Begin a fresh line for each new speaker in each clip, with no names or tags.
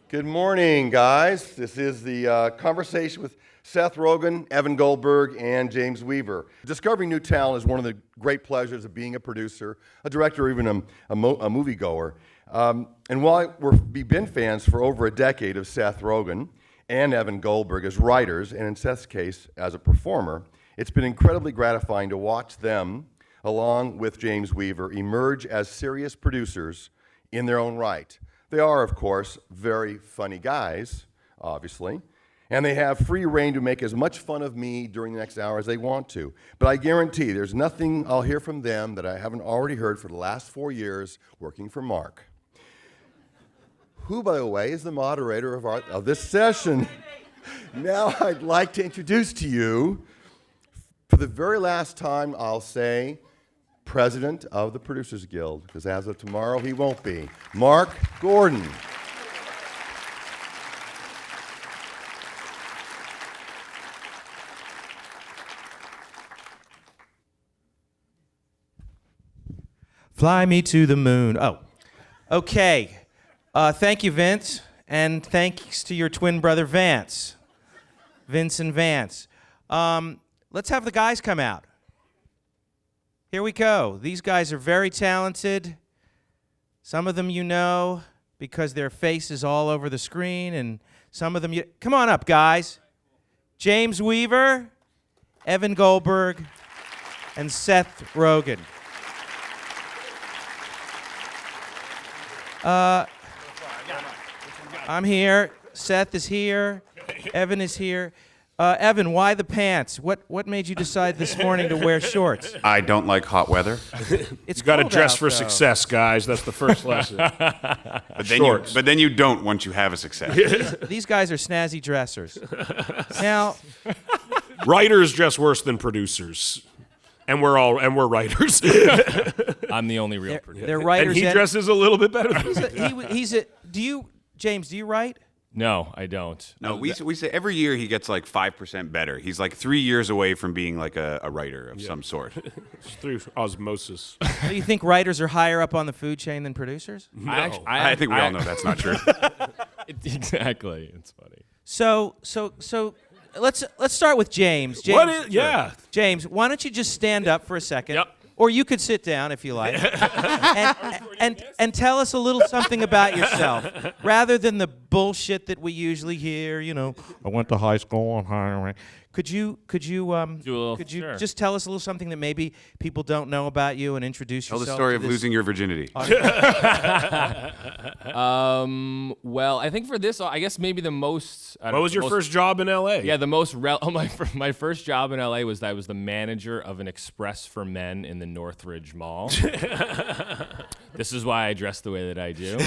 Good morning, guys. This is the conversation with Seth Rogen, Evan Goldberg, and James Weaver. Discovering new talent is one of the great pleasures of being a producer, a director, or even a moviegoer. And while we've been fans for over a decade of Seth Rogen and Evan Goldberg as writers, and in Seth's case, as a performer, it's been incredibly gratifying to watch them, along with James Weaver, emerge as serious producers in their own right. They are, of course, very funny guys, obviously, and they have free rein to make as much fun of me during the next hour as they want to. But I guarantee there's nothing I'll hear from them that I haven't already heard for the last 4 years working for Mark, who, by the way, is the moderator of this session. Now I'd like to introduce to you, for the very last time, I'll say, President of the Producers Guild, because as of tomorrow, he won't be, Mark Gordon.
Fly me to the moon. Oh, okay. Thank you, Vince, and thanks to your twin brother, Vince and Vance. Let's have the guys come out. Here we go. These guys are very talented. Some of them you know because their face is all over the screen, and some of them you... Come on up, guys. James Weaver, Evan Goldberg, and Seth Rogen. I'm here. Seth is here. Evan is here. Evan, why the pants? What made you decide this morning to wear shorts?
I don't like hot weather.
It's
got to
cold
dress
out,
for
though.
success, guys. That's the first lesson.
But then you don't once you have a success.
These guys are snazzy dressers. Now,
Writers dress worse than producers, and we're writers.
I'm the only real producer.
they're writers.
And he dresses a little bit better than me.
James, do you write?
No, I don't.
No, we say every year he gets like 5% better. He's like 3 years away from being like a writer of some sort.
Through osmosis.
Do you think writers are higher up on the food chain than producers?
No.
I think we all know that's not true.
Exactly. It's funny.
So let's start with James.
Yeah.
James, why don't you just stand up for a second?
Yep.
Or you could sit down if you like, and tell us a little something about yourself, rather than the bullshit that we usually hear. You know, I went to high school. Could you
Sure.
just tell us a little something that maybe people don't know about you and introduce
Tell
yourself?
the story
to
of
this
losing your virginity.
Well, I think for this, I guess maybe the most.
What was your first job in L.A.?
Yeah, the most. My first job in L.A. was I was the manager of an Express for Men in the Northridge Mall. This is why I dress the way that I do.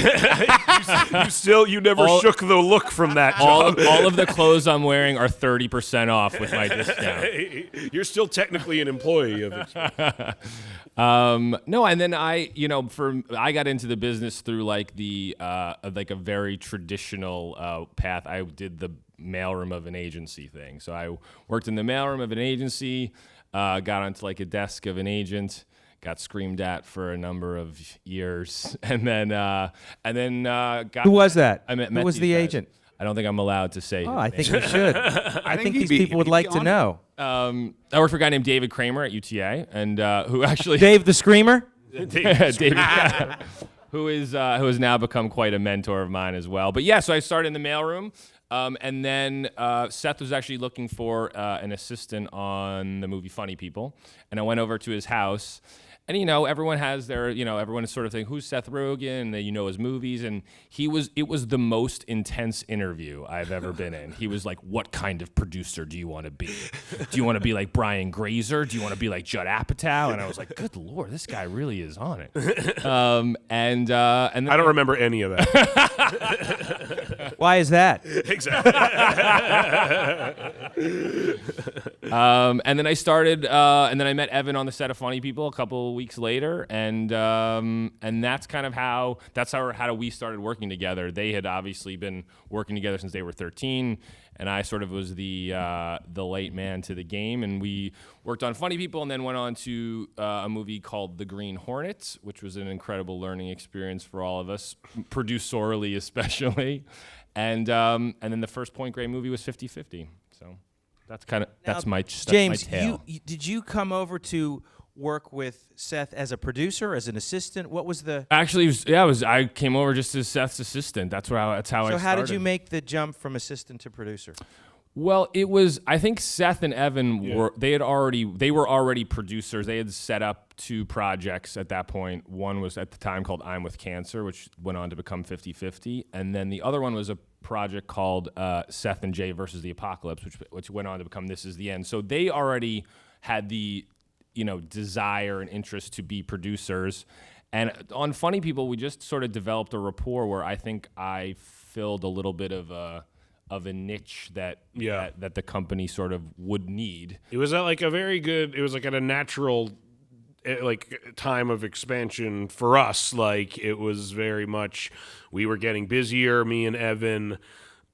You never shook the look from that job.
All of the clothes I'm wearing are 30% off with my discount.
You're still technically an employee of it.
No, and then I got into the business through like a very traditional path. I did the mailroom of an agency thing. So I worked in the mailroom of an agency, got onto like a desk of an agent, got screamed at for a number of years, and then got.
Who was that?
I met
Who was
these
the
guys.
agent?
I don't think I'm allowed to say.
Oh, I think you should. I think these
he'd be-
people would
he'd be
like to
on
know.
I worked for a guy named David Kramer at UTA, and who actually
Dave the Screamer?
David, who has now become quite a mentor of mine as well. But yeah, so I started in the mailroom, and then Seth was actually looking for an assistant on the movie Funny People, and I went over to his house. And everyone has their, everyone is sort of thinking, who's Seth Rogen? And his movies. And it was the most intense interview I've ever been in. He was like, what kind of producer do you want to be? Do you want to be like Brian Grazer? Do you want to be like Judd Apatow? And I was like, good Lord, this guy really is on it. And then
I don't remember any of that.
Why is that?
Exactly.
And then I started, and then I met Evan on the set of Funny People a couple weeks later, and that's kind of how we started working together. They had obviously been working together since they were 13, and I sort of was the late man to the game, and we worked on Funny People, and then went on to a movie called The Green Hornet, which was an incredible learning experience for all of us, producerially especially. And then the first Point Grey movie was 50-50. So that's my
James,
tale.
did you come over to work with Seth as a producer, as an assistant? What was the?
Actually, I came over just as Seth's assistant. That's how I started.
So how did you make the jump from assistant to producer?
Well, I think Seth and Evan were already producers. They had set up 2 projects at that point. One was at the time called I'm With Cancer, which went on to become 50-50. And then the other one was a project called Seth and Jay versus the Apocalypse, which went on to become This Is the End. So they already had the desire and interest to be producers. And on Funny People, we just sort of developed a rapport where I think I filled a little bit of a niche that the company sort of would need.
It was at like it was like at a natural time of expansion for us. Like it was very much, we were getting busier, me and Evan.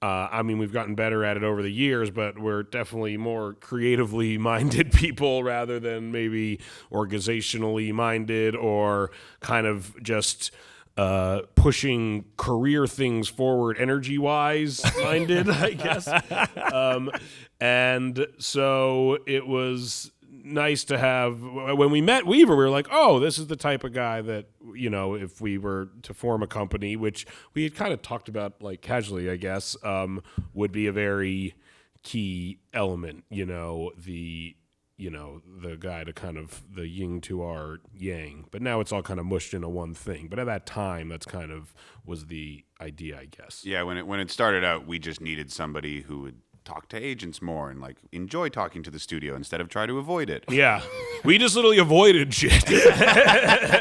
I mean, we've gotten better at it over the years, but we're definitely more creatively minded people rather than maybe organizationally minded or kind of just pushing career things forward energy-wise minded, I guess. And so it was nice to have, when we met Weaver, we were like, oh, this is the type of guy that, if we were to form a company, which we had kind of talked about like casually, I guess, would be a very key element, the guy to kind of the yin to our yang. But now it's all kind of mushed into one thing. But at that time, that's kind of was the idea, I guess.
Yeah, when it started out, we just needed somebody who would talk to agents more and like enjoy talking to the studio instead of try to avoid it.
Yeah. We just literally avoided shit.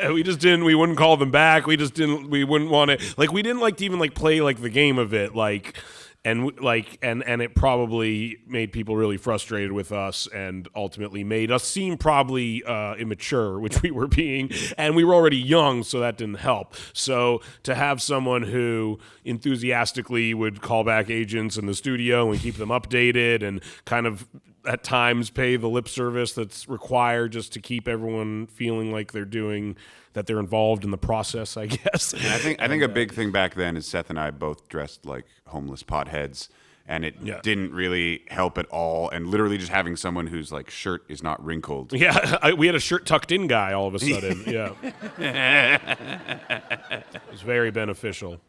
We wouldn't call them back. We wouldn't want to, like, we didn't like to even like play like the game of it. Like, and it probably made people really frustrated with us and ultimately made us seem probably immature, which we were being, and we were already young, so that didn't help. So to have someone who enthusiastically would call back agents in the studio and keep them updated and kind of at times pay the lip service that's required just to keep everyone feeling like they're involved in the process, I guess.
And I think a big thing back then is Seth and I both dressed like homeless potheads, and it didn't really help at all. And literally just having someone whose like shirt is not wrinkled.
Yeah, we had a shirt tucked in guy all of a sudden. Yeah, it was very beneficial.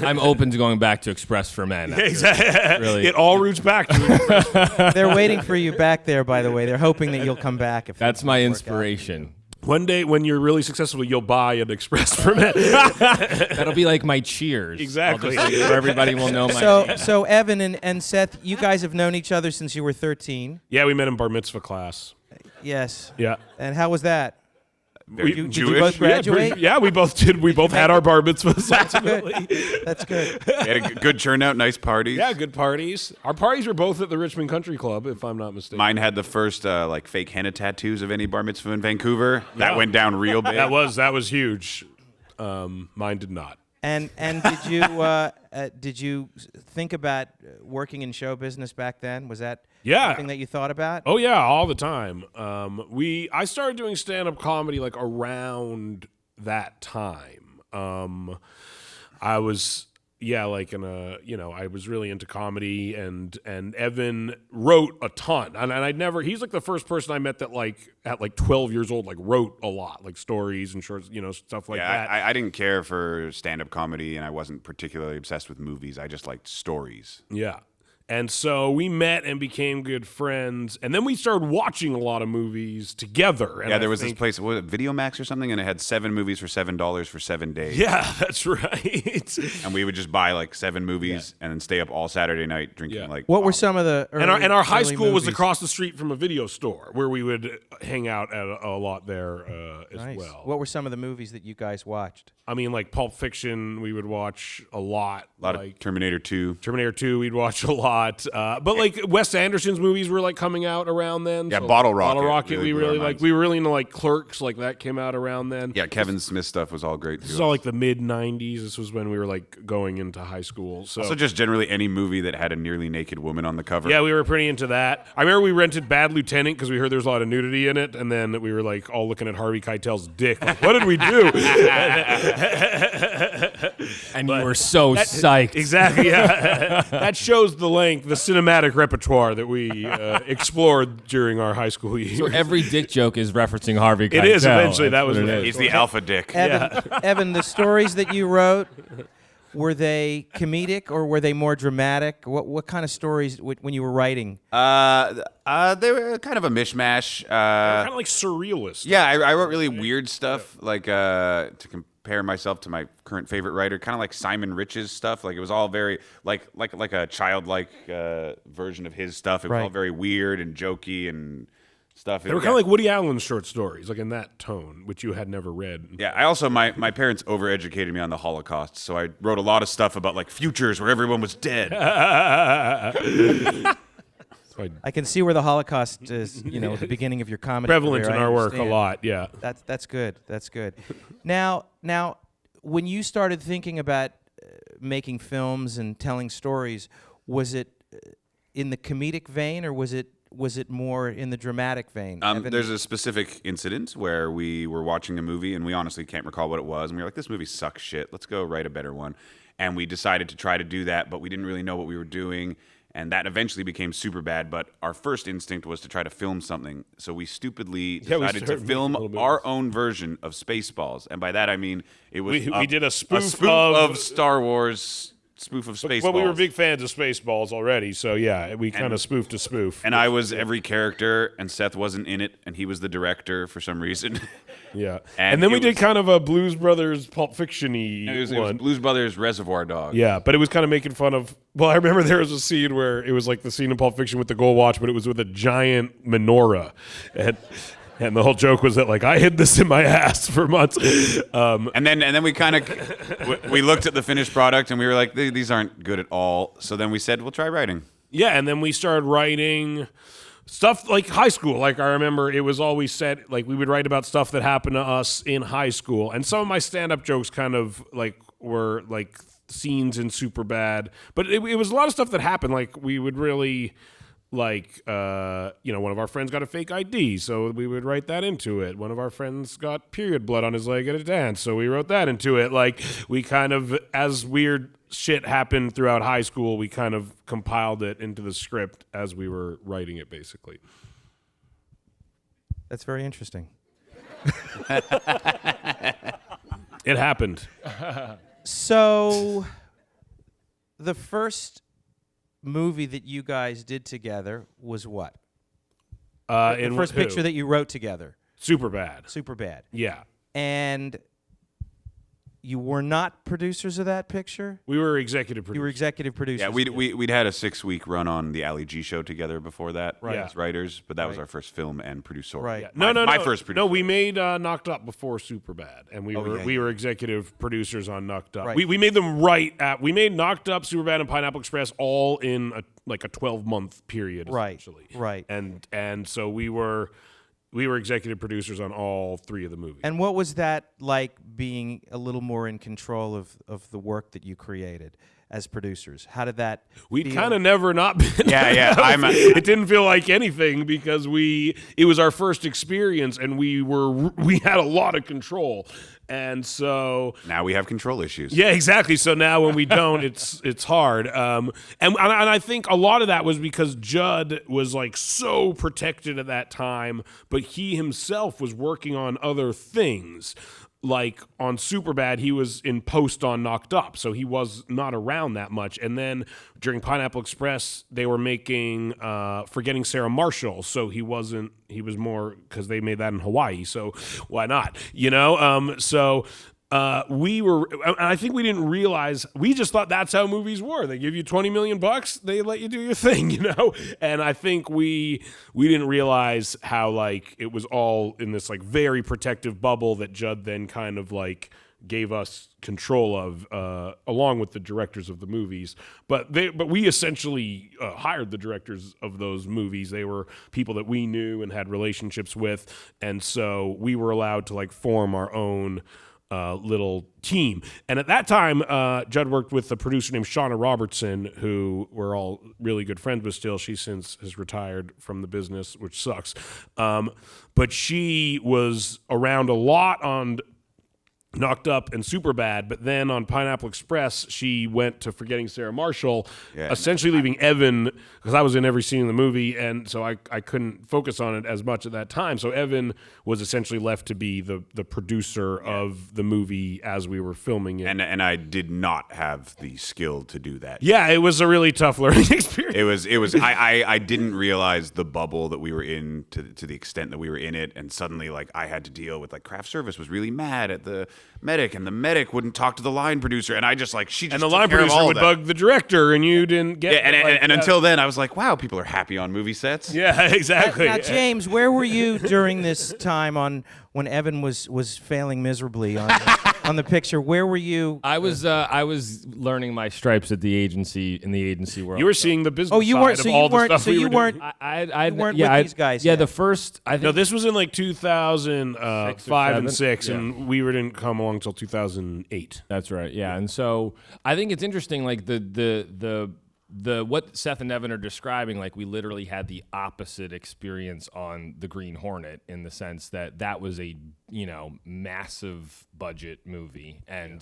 I'm open to going back to Express for Men.
Exactly.
Really.
It all roots back to it.
They're waiting for you back there, by the way. They're hoping that you'll come back.
That's my inspiration.
One day when you're really successful, you'll buy an Express for Men.
That'll be like my cheers.
Exactly.
Where everybody will know my
So Evan and Seth, you guys have known each other since you were 13.
Yeah, we met in bar mitzvah class.
Yes.
Yeah.
And how was that?
Very
Did you both graduate?
Yeah, we both did. We both had our bar mitzvahs ultimately.
That's good.
We had a good turnout, nice parties.
Yeah, good parties. Our parties were both at the Richmond Country Club, if I'm not mistaken.
Mine had the first like fake henna tattoos of any bar mitzvah in Vancouver. That went down real big.
That was huge. Mine did not.
And did you think about working in show business back then? Was that something that you thought about?
Oh yeah, all the time. I started doing stand-up comedy like around that time. I was I was really into comedy, and Evan wrote a ton, and he's like the first person I met that like at like 12 years old like wrote a lot, like stories and shorts, stuff like that.
I didn't care for stand-up comedy, and I wasn't particularly obsessed with movies. I just liked stories.
Yeah. And so we met and became good friends, and then we started watching a lot of movies together. And
there was this place, was it Videomax or something, and it had 7 movies for $7 for 7 days.
Yeah, that's right.
And we would just buy like 7 movies and then stay up all Saturday night drinking like.
What were some of the early,
and our high school was
movies?
across the street from a video store where we would hang out at a lot there as
Nice.
well.
What were some of the movies that you guys watched?
I mean, like Pulp Fiction, we would watch a lot.
A lot
like
of Terminator 2.
Terminator 2, we'd watch a lot. lot. But like Wes Anderson's movies were like coming out around then.
Yeah, Bottle Rocket.
Bottle Rocket.
Really
We
blew our
really like.
minds.
We were really into like Clerks. Like that came out around then.
Yeah, Kevin Smith stuff was all great
This is
too.
all like the mid '90s. This was when we were like going into high school. So
Also, just generally any movie that had a nearly naked woman on the cover.
yeah, we were pretty into that. I remember we rented Bad Lieutenant because we heard there's a lot of nudity in it, and then we were like all looking at Harvey Keitel's dick. Like, what did we do?
And you were so psyched.
Exactly. Yeah, that shows the length, the cinematic repertoire that we explored during our high school years.
So every dick joke is referencing Harvey Keitel.
It is eventually. That
That's
was
what it
what
is.
He's the alpha dick.
Evan, the stories that you wrote, were they comedic or were they more dramatic? What kind of stories when you were writing?
They were kind of a mishmash.
kind of like surrealist.
Yeah, I wrote really weird stuff, like to compare myself to my current favorite writer, kind of like Simon Rich's stuff. Like it was all very like a childlike version of his stuff. It was
Right.
all very weird and jokey and stuff.
They were kind of like Woody Allen's short stories, like in that tone, which you had never read.
Yeah, I also my parents overeducated me on the Holocaust, so I wrote a lot of stuff about like futures where everyone was dead.
I can see where the Holocaust is, at the beginning of your comedy
Prevalent
career.
in
I
our work a
understand.
lot. Yeah.
That's good. That's good. Now, when you started thinking about making films and telling stories, was it in the comedic vein or was it more in the dramatic vein? Evan?
There's a specific incident where we were watching a movie and we honestly can't recall what it was, and we were like, "This movie sucks shit. Let's go write a better one." And we decided to try to do that, but we didn't really know what we were doing. And that eventually became Superbad, but our first instinct was to try to film something. So we stupidly
Yeah, we
decided to
started
film
making a little bit
our
of-
own version of Spaceballs. And by that I mean it was
We did a spoof
of
of-
Star Wars, spoof of Spaceballs.
Well, we were big fans of Spaceballs already, so yeah, we kind of spoofed to spoof.
And I was every character, and Seth wasn't in it, and he was the director for some reason.
Yeah.
And
And then we
it
did
was-
kind of a Blues Brothers Pulp Fiction-y
It was
one.
Blues Brothers Reservoir Dogs.
Yeah, but it was kind of making fun of. Well, I remember there was a scene where it was like the scene in Pulp Fiction with the gold watch, but it was with a giant menorah, and the whole joke was that like I hid this in my ass for months.
And then we kind of we looked at the finished product and we were like, these aren't good at all. So then we said, we'll try writing.
Yeah, and then we started writing stuff like high school. Like I remember it was always said like we would write about stuff that happened to us in high school, and some of my stand-up jokes kind of like were like scenes in Superbad, but it was a lot of stuff that happened. Like we would really like one of our friends got a fake ID, so we would write that into it. One of our friends got period blood on his leg at a dance, so we wrote that into it. Like we kind of, as weird shit happened throughout high school, we kind of compiled it into the script as we were writing it, basically.
That's very interesting.
It happened.
So, the first movie that you guys did together was what? The first picture that you wrote together.
Superbad.
Superbad.
Yeah.
And you were not producers of that picture?
We were executive
You were
producers.
executive producers.
Yeah, we'd had a 6-week run on the Ali G show together before that,
Right.
as writers, but that was
Right.
our first film and producer.
Right.
Yeah. No,
My first producer.
No, we made Knocked Up before Superbad, and we
yeah,
we were executive producers on Knocked Up.
Right.
We made them we made Knocked Up, Superbad, and Pineapple Express all in a 12-month period,
Right,
essentially.
right.
And so we were executive producers on all three of the movies.
And what was that like being a little more in control of the work that you created as producers? How did that
We'd
feel?
kind of never not been.
Yeah.
It didn't feel like anything because it was our first experience and we had a lot of control. And so
Now we have control issues.
yeah, exactly. So now when we don't, it's hard. And I think a lot of that was because Judd was like so protected at that time, but he himself was working on other things. Like on Superbad, he was in post on Knocked Up, so he was not around that much. And then during Pineapple Express, they were making Forgetting Sarah Marshall, so he wasn't. He was more because they made that in Hawaii, so why not? We were, and I think we didn't realize, we just thought that's how movies were. They give you $20 million, they let you do your thing, And I think we didn't realize how like it was all in this like very protective bubble that Judd then kind of like gave us control of, along with the directors of the movies. But we essentially hired the directors of those movies. They were people that we knew and had relationships with, and so we were allowed to like form our own little team. And at that time, Judd worked with a producer named Shauna Robertson, who we're all really good friends with still. She since has retired from the business, which sucks. But she was around a lot on Knocked Up and Superbad, but then on Pineapple Express, she went to Forgetting Sarah Marshall, essentially leaving Evan, because I was in every scene in the movie, and so I couldn't focus on it as much at that time. So Evan was essentially left to be the producer of the movie as we were filming it.
And I did not have the skill to do that.
Yeah, it was a really tough learning experience.
It was I didn't realize the bubble that we were in to the extent that we were in it, and suddenly like I had to deal with like craft service was really mad at the medic, and the medic wouldn't talk to the line producer, and I just like
and the line producer would bug the director, and you didn't get
and until then I was like, wow, people are happy on movie sets.
Yeah, exactly.
Now, James, where were you during this time on when Evan was failing miserably on the picture? Where were you?
I was learning my stripes at the agency in the agency world.
You were seeing the business.
Oh, you
side
weren't.
of
So
all
you
the
weren't.
stuff
So
we
you
were
weren't.
doing.
You weren't with these guys.
Yeah,
yet.
the first. I think
No, this was in like 2005 and 6,
Yeah.
and we didn't come along until 2008.
That's right. Yeah. And so I think it's interesting, like the what Seth and Evan are describing, like we literally had the opposite experience on the Green Hornet in the sense that was a, massive budget movie, and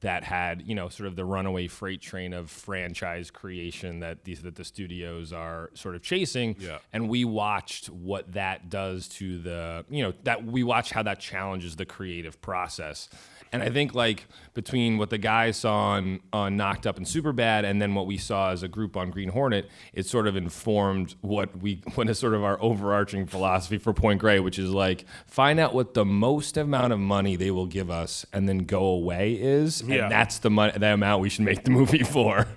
that had, sort of the runaway freight train of franchise creation that the studios are sort of chasing.
Yeah.
And we watched what that does to that we watch how that challenges the creative process. And I think like between what the guys saw on Knocked Up and Superbad and then what we saw as a group on Green Hornet, it sort of informed what is sort of our overarching philosophy for Point Grey, which is like find out what the most amount of money they will give us and then go away is, and that's the amount we should make the movie for.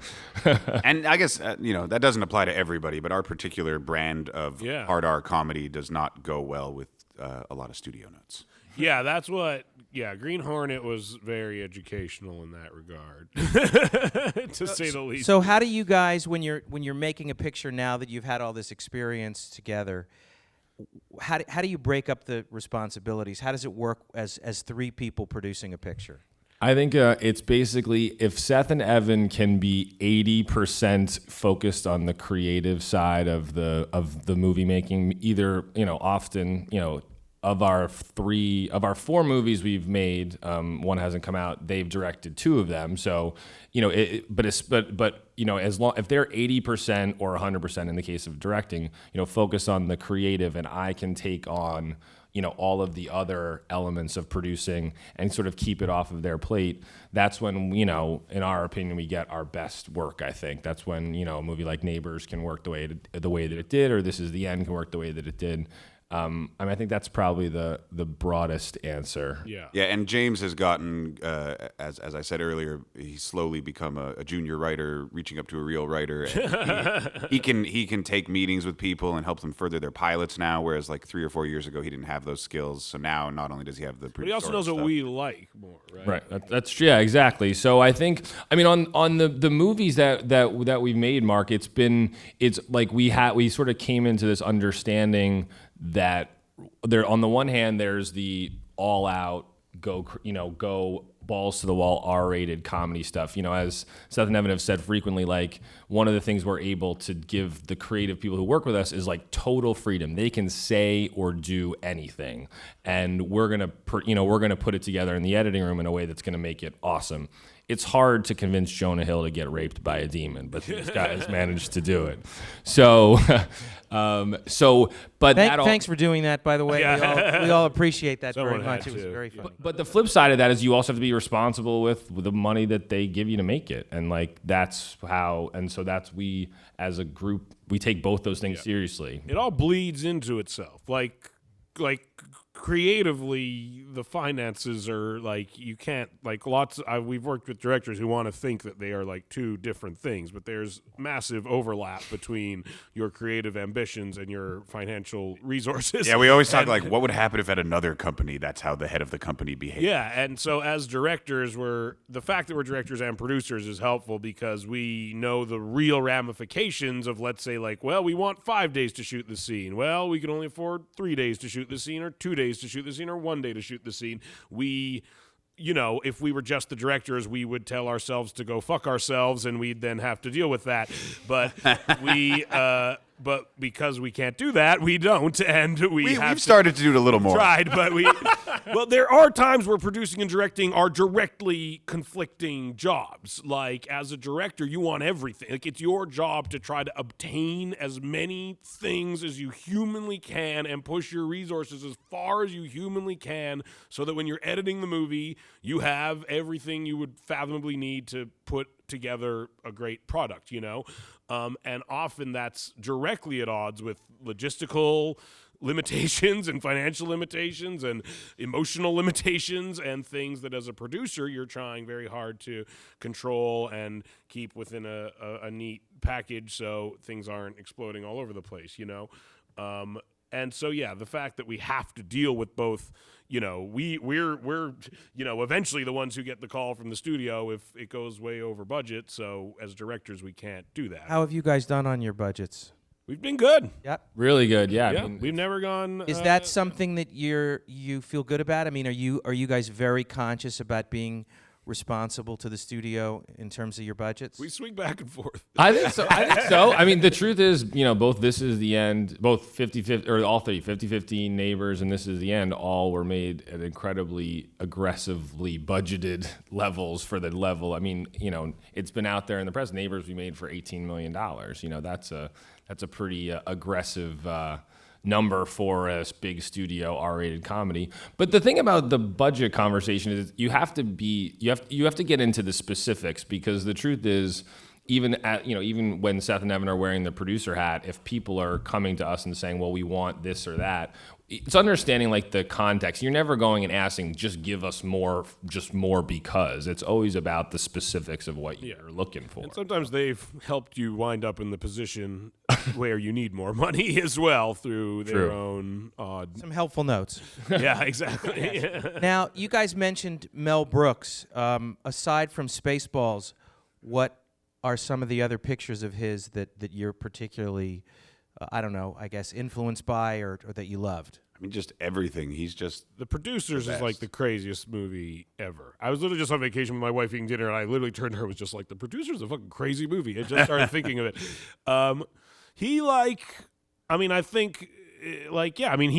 And I guess that doesn't apply to everybody, but our particular brand of hard R comedy does not go well with a lot of studio notes.
Yeah, that's what. Yeah, Green Hornet was very educational in that regard, to say the least.
So how do you guys, when you're making a picture now that you've had all this experience together, how do you break up the responsibilities? How does it work as three people producing a picture?
I think it's basically if Seth and Evan can be 80% focused on the creative side of the movie making, either often of our 4 movies we've made, one hasn't come out. They've directed 2 of them. So, but as long if they're 80% or 100% in the case of directing, focus on the creative, and I can take on all of the other elements of producing and sort of keep it off of their plate. That's when in our opinion, we get our best work. I think that's when a movie like Neighbors can work the way that it did, or This Is the End can work the way that it did. I think that's probably the broadest answer.
Yeah, and James has gotten, as I said earlier, he's slowly become a junior writer, reaching up to a real writer. And he can take meetings with people and help them further their pilots now, whereas like 3 or 4 years ago he didn't have those skills. So now not only does he have the,
but he also knows what we like more, right?
Right. That's exactly. So I think on the movies that we've made, Mark, it's like we sort of came into this understanding that there, on the one hand, there's the all-out go balls to the wall R-rated comedy stuff. As Seth and Evan have said frequently, like one of the things we're able to give the creative people who work with us is like total freedom. They can say or do anything, and we're gonna put it together in the editing room in a way that's gonna make it awesome. It's hard to convince Jonah Hill to get raped by a demon, but these guys managed to do it. So,
Thanks for doing that, by the way. We all appreciate that
Someone
very much.
had
It was
to.
very fun.
But the flip side of that is you also have to be responsible with the money that they give you to make it, and like we as a group we take both those things seriously.
It all bleeds into itself. Like creatively, the finances are like, you can't, like, we've worked with directors who want to think that they are like two different things, but there's massive overlap between your creative ambitions and your financial resources.
Yeah, we always talk like, what would happen if at another company that's how the head of the company behaved?
Yeah, and so as directors, the fact that we're directors and producers is helpful because we know the real ramifications of, let's say, like, well, we want 5 days to shoot the scene. Well, we can only afford 3 days to shoot the scene, or 2 days to shoot the scene, or 1 day to shoot the scene. If we were just the directors, we would tell ourselves to go fuck ourselves, and we'd then have to deal with that. But but because we can't do that, we don't, and
We've started to do it a little more.
Tried, but well, there are times where producing and directing are directly conflicting jobs. Like, as a director, you want everything. Like, it's your job to try to obtain as many things as you humanly can and push your resources as far as you humanly can so that when you're editing the movie, you have everything you would fathomably need to put together a great product, and often that's directly at odds with logistical limitations and financial limitations and emotional limitations and things that as a producer you're trying very hard to control and keep within a neat package so things aren't exploding all over the place, and so, yeah, the fact that we have to deal with both, we're eventually the ones who get the call from the studio if it goes way over budget. So as directors, we can't do that.
How have you guys done on your budgets?
We've been good.
Yep.
Really good, yeah.
Yeah, we've never gone.
Is that something that you feel good about? I mean, are you guys very conscious about being responsible to the studio in terms of your budgets?
We swing back and forth.
I think so. I mean, the truth is, both This Is the End, both 50-50, or all three, 50-50, Neighbors, and This Is the End, all were made at incredibly aggressively budgeted levels for the level. I mean, it's been out there in the press. Neighbors we made for $18 million. That's a pretty aggressive number for a big studio R-rated comedy. But the thing about the budget conversation is you have to get into the specifics, because the truth is, even when Seth and Evan are wearing the producer hat, if people are coming to us and saying, well, we want this or that, it's understanding like the context. You're never going and asking, just give us more, just more, because it's always about the specifics of what you're looking for.
And sometimes they've helped you wind up in the position where you need more money as well through their own odd.
Some helpful notes.
Yeah, exactly.
Now, you guys mentioned Mel Brooks. Aside from Spaceballs, what are some of the other pictures of his that you're particularly, influenced by or that you loved?
I mean, just everything. He's just
The Producers
the
is like
best.
the craziest movie ever. I was literally just on vacation with my wife eating dinner, and I literally turned to her and was just like, The Producers is a fucking crazy movie. I just started thinking of it. He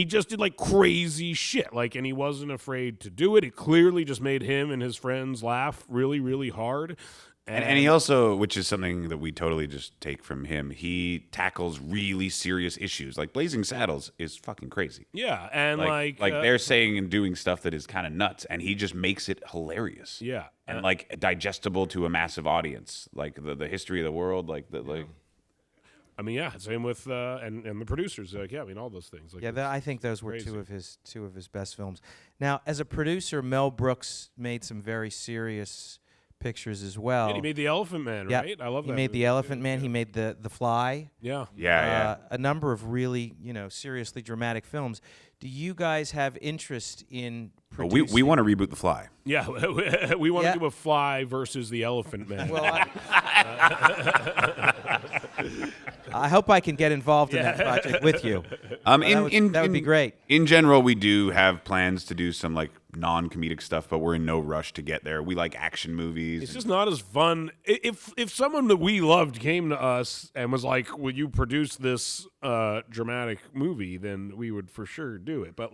just did like crazy shit. And he wasn't afraid to do it. It clearly just made him and his friends laugh really, really hard.
And he also, which is something that we totally just take from him, he tackles really serious issues. Like Blazing Saddles is fucking crazy.
Yeah, and
they're saying and doing stuff that is kind of nuts, and he just makes it hilarious.
Yeah,
and digestible to a massive audience. Like the history of the world,
same with and the Producers. All those things.
I think those were
crazy.
two of his best films. Now, as a producer, Mel Brooks made some very serious pictures as well.
Yeah, he made The Elephant Man, right? I love that.
He made
movie.
The Elephant Man. He made The Fly.
Yeah.
A number of really, seriously dramatic films. Do you guys have interest in producing?
We want to reboot The Fly.
Yeah, we want to do a Fly versus The Elephant Man.
Well, I hope I can get involved in that project with you. That would be great.
In general, we do have plans to do some non-comedic stuff, but we're in no rush to get there. We like action movies.
It's just not as fun. If someone that we loved came to us and was like, "Will you produce this dramatic movie?" then we would for sure do it. But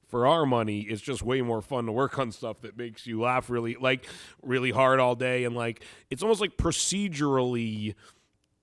for our money, it's just way more fun to work on stuff that makes you laugh really hard all day, and it's almost like procedurally.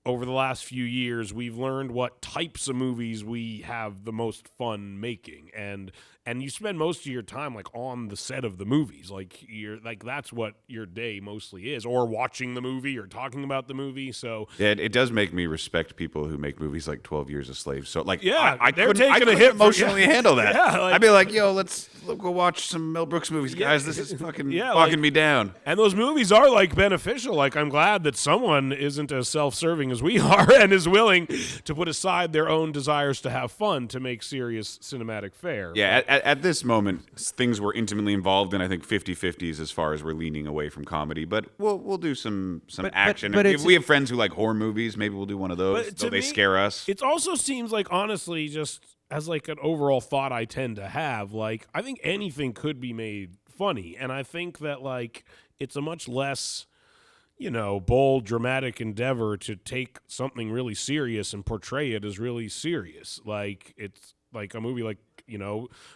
Over the last few years, we've learned what types of movies we have the most fun making, and and you spend most of your time like on the set of the movies. Like you're like that's what your day mostly is, or watching the movie or talking about the movie. So
Yeah, it does make me respect people who make movies like 12 Years a Slave. So like,
Yeah,
I
they're
couldn't- I
taking a
couldn't
hit for-
emotionally
yeah.
handle that.
Yeah, like-
I'd be like, yo, let's go watch some Mel Brooks movies, guys. This is fucking
Yeah,
fucking
like-
me down.
And those movies are like beneficial. Like I'm glad that someone isn't as self-serving as we are and is willing to put aside their own desires to have fun to make serious cinematic fare.
Yeah, at this moment, things were intimately involved in, I think, 50-50s as far as we're leaning away from comedy. But we'll do some action.
but
if
it's-
we have friends who like horror movies, maybe we'll do one of those.
But
Though
to
they
me,
scare us.
It also seems like, honestly, just as like an overall thought I tend to have, like I think anything could be made funny, and I think that like it's a much less, bold, dramatic endeavor to take something really serious and portray it as really serious. Like it's like a movie like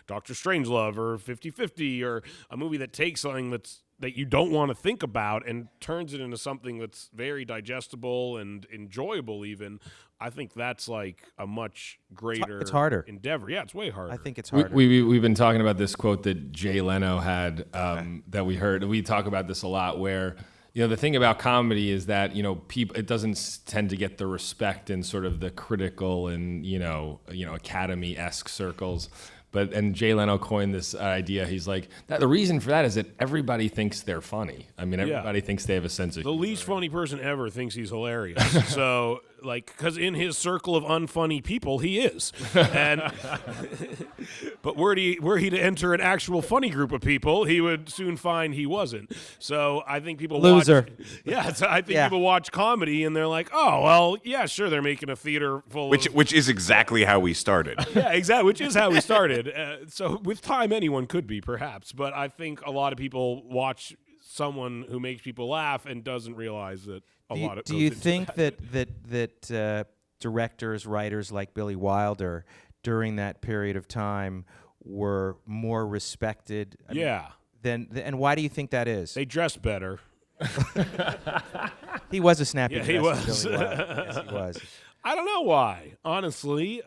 Doctor Strangelove or 50-50, or a movie that takes something that you don't want to think about and turns it into something that's very digestible and enjoyable even. I think that's like a much greater
It's harder.
endeavor. Yeah, it's way harder.
I think it's harder.
We've been talking about this quote that Jay Leno had that we heard. We talk about this a lot where, the thing about comedy is that, people, it doesn't tend to get the respect in sort of the critical and, Academy-esque circles. And Jay Leno coined this idea. He's like, the reason for that is that everybody thinks they're funny. I mean, everybody thinks they have a sense of
the
humor.
least funny person ever thinks he's hilarious. So, because in his circle of unfunny people, he is. And but were he to enter an actual funny group of people, he would soon find he wasn't. So I think people
Loser.
So I think
Yeah.
people watch comedy and they're like, oh well, yeah, sure, they're making a theater full of
Which is exactly how we started.
yeah, exactly, which is how we started. So with time, anyone could be, perhaps. But I think a lot of people watch someone who makes people laugh and doesn't realize that
Do you think that directors, writers like Billy Wilder during that period of time were more respected?
Yeah.
And why do you think that is?
They dress better.
He was a snappy
Yeah, he
dresser,
was.
Billy Wilder. Yes, he was.
I don't know why, honestly.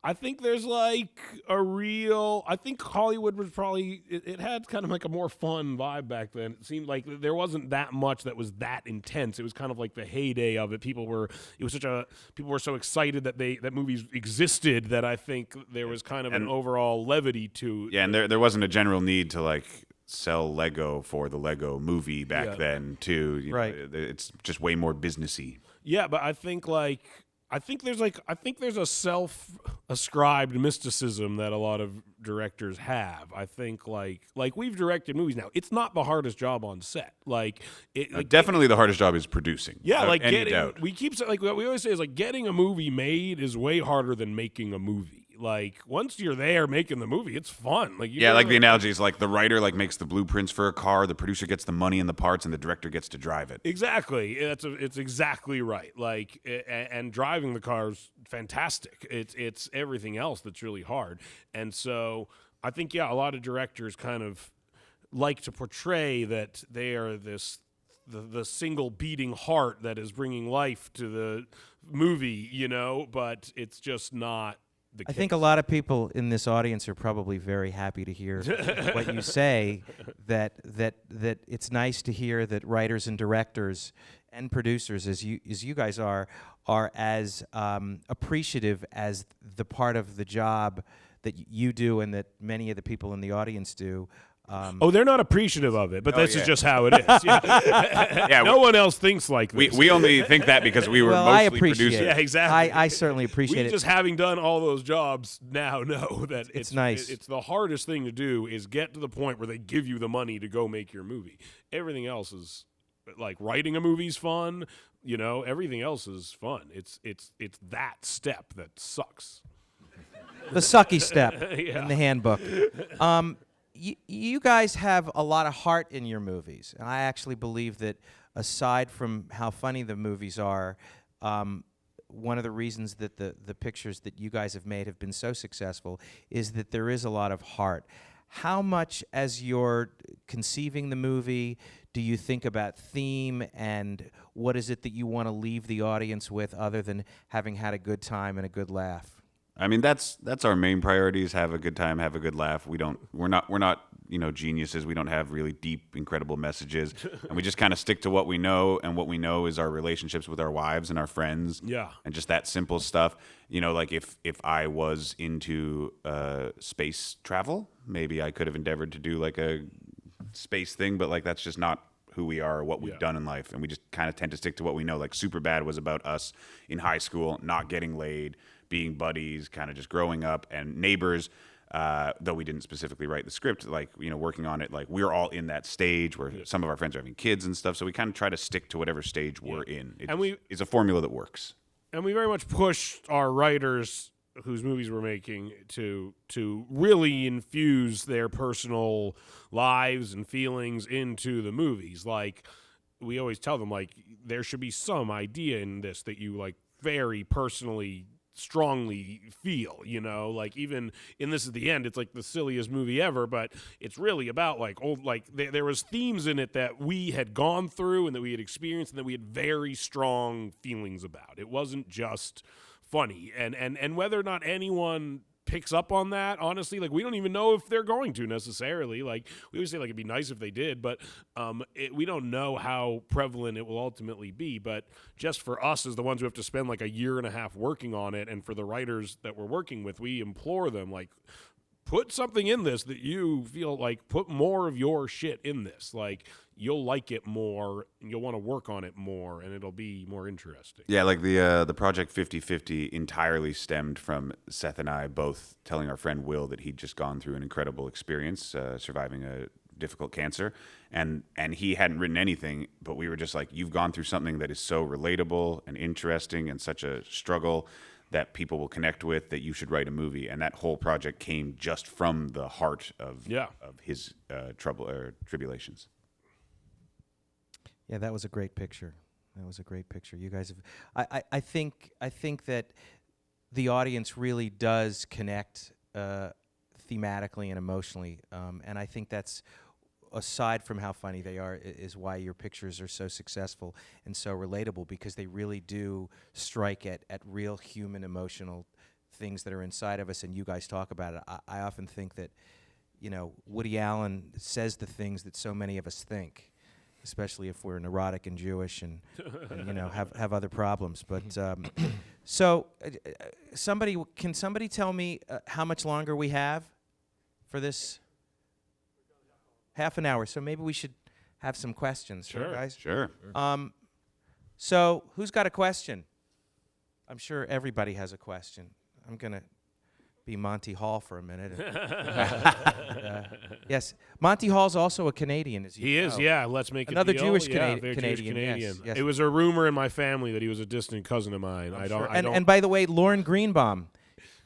I think there's like I think Hollywood was probably, it had kind of like a more fun vibe back then. It seemed like there wasn't that much that was that intense. It was kind of like the heyday of it. People were so excited that movies existed that I think there was kind of an overall levity to.
Yeah, and there wasn't a general need to like sell Lego for the Lego movie back then too.
Right.
It's just way more businessy.
Yeah, but I think there's a self-ascribed mysticism that a lot of directors have. I think like we've directed movies now. It's not the hardest job on set.
Definitely the hardest job is producing.
Yeah,
without
like
any
getting
doubt.
we keep like what we always say is like getting a movie made is way harder than making a movie. Like once you're there making the movie, it's fun. Like
Yeah, like the analogy is like the writer like makes the blueprints for a car, the producer gets the money and the parts, and the director gets to drive it.
Exactly. It's exactly right. Like, and driving the car's fantastic. It's everything else that's really hard. And so I think, a lot of directors kind of like to portray that they are the single beating heart that is bringing life to the movie, but it's just not the
I
case.
think a lot of people in this audience are probably very happy to hear what you say, that it's nice to hear that writers and directors and producers, as you guys are as appreciative as the part of the job that you do and that many of the people in the audience do.
They're not appreciative of it, but this
yeah.
is just how it is. Yeah.
Yeah,
No one else thinks like this.
we only think that because we were
Well,
mostly
I appreciate
producing.
Yeah, exactly.
I certainly appreciate
We
it.
just having done all those jobs now know that
It's nice.
It's the hardest thing to do is get to the point where they give you the money to go make your movie. Everything else is like writing a movie's fun. Everything else is fun. It's that step that sucks.
The sucky step
Yeah.
in the handbook. You guys have a lot of heart in your movies, and I actually believe that aside from how funny the movies are, one of the reasons that the pictures that you guys have made have been so successful is that there is a lot of heart. How much, as you're conceiving the movie, do you think about theme, and what is it that you want to leave the audience with other than having had a good time and a good laugh?
I mean, that's our main priorities. Have a good time, have a good laugh. We're not geniuses. We don't have really deep, incredible messages, and we just kind of stick to what we know. And what we know is our relationships with our wives and our friends.
Yeah.
And just that simple stuff. Like if I was into space travel, maybe I could have endeavored to do like a space thing, but like that's just not who we are or what we've done in life, and we just kind of tend to stick to what we know. Like Superbad was about us in high school not getting laid, being buddies, kind of just growing up. And Neighbors, though we didn't specifically write the script, like working on it, like we're all in that stage where some of our friends are having kids and stuff, so we kind of try to stick to whatever stage we're in. It's a formula that works.
And we very much pushed our writers whose movies we're making to really infuse their personal lives and feelings into the movies. Like, we always tell them, like, there should be some idea in this that you, like, very personally, strongly feel, like even in This Is the End, it's like the silliest movie ever, but it's really about there was themes in it that we had gone through and that we had experienced and that we had very strong feelings about. It wasn't just funny, and whether or not anyone picks up on that, honestly, like, we don't even know if they're going to necessarily. Like, we always say, like, it'd be nice if they did, but we don't know how prevalent it will ultimately be. But just for us as the ones who have to spend like a year and a half working on it, and for the writers that we're working with, we implore them, like, put something in this that you feel like, put more of your shit in this. Like, you'll like it more, and you'll want to work on it more, and it'll be more interesting.
Yeah, like the Project 50/50 entirely stemmed from Seth and I both telling our friend Will that he'd just gone through an incredible experience surviving a difficult cancer, and he hadn't written anything, but we were just like, you've gone through something that is so relatable and interesting and such a struggle that people will connect with, that you should write a movie. And that whole project came just from the heart of his trouble or tribulations.
Yeah, that was a great picture. You guys have. I think that the audience really does connect thematically and emotionally, and I think that's, aside from how funny they are, is why your pictures are so successful and so relatable, because they really do strike at real human emotional things that are inside of us, and you guys talk about it. I often think that, Woody Allen says the things that so many of us think, especially if we're neurotic and Jewish and have other problems. But so can somebody tell me how much longer we have for this? Half an hour. So maybe we should have some questions,
Sure.
guys.
Sure.
So who's got a question? I'm sure everybody has a question. I'm gonna be Monty Hall for a minute. Yes, Monty Hall's also a Canadian, as you
He
know.
is, yeah. Let's make
Another
a deal.
Jewish
yeah,
Canadian.
very Jewish Canadian.
Yes.
It was a rumor in my family that he was a distant cousin of mine.
And by the way, Lauren Greenbaum,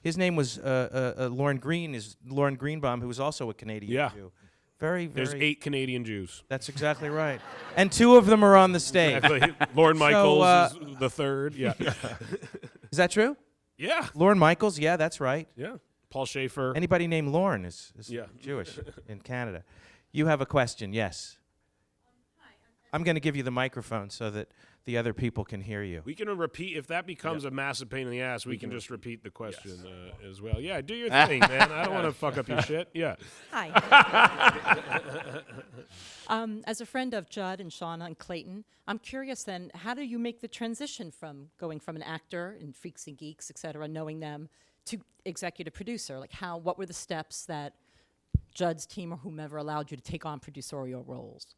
his name was Lauren Greenbaum, who was also a Canadian Jew. Very, very.
There's 8 Canadian Jews.
That's exactly right. And 2 of them are on the stage.
Lorne Michaels is the third. Yeah.
Is that true?
Yeah.
Lauren Michaels? Yeah, that's right.
Yeah. Paul Schaefer.
Anybody named Lauren is
Yeah.
Jewish in Canada. You have a question, yes. I'm going to give you the microphone so that the other people can hear you.
We can repeat, if that becomes a massive pain in the ass, we can just repeat the question as well. Yeah, do your thing, man. I don't want to fuck up your shit. Yeah.
Hi. As a friend of Judd and Shauna and Clayton, I'm curious then, how do you make the transition from going from an actor in Freaks and Geeks, et cetera, knowing them, to executive producer? Like, what were the steps that Judd's team or whomever allowed you to take on producerial roles?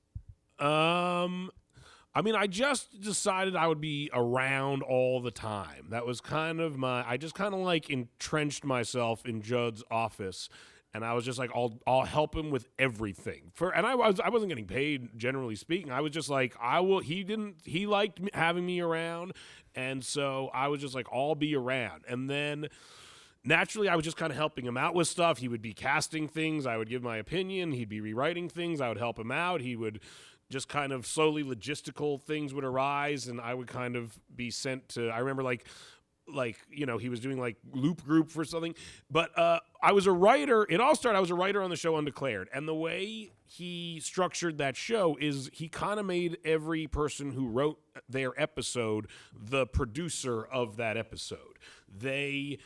I mean, I just decided I would be around all the time. That was kind of I just kind of like entrenched myself in Judd's office, and I was just like, I'll help him with everything. And I wasn't getting paid, generally speaking. I was just like, he liked having me around, and so I was just like, I'll be around. And then naturally, I was just kind of helping him out with stuff. He would be casting things. I would give my opinion. He'd be rewriting things. I would help him out. He would just kind of slowly logistical things would arise, and I would kind of be sent to, I remember like like, he was doing like loop group for something. But I was a writer. It all started, I was a writer on the show Undeclared. And the way he structured that show is he kind of made every person who wrote their episode the producer of that episode. They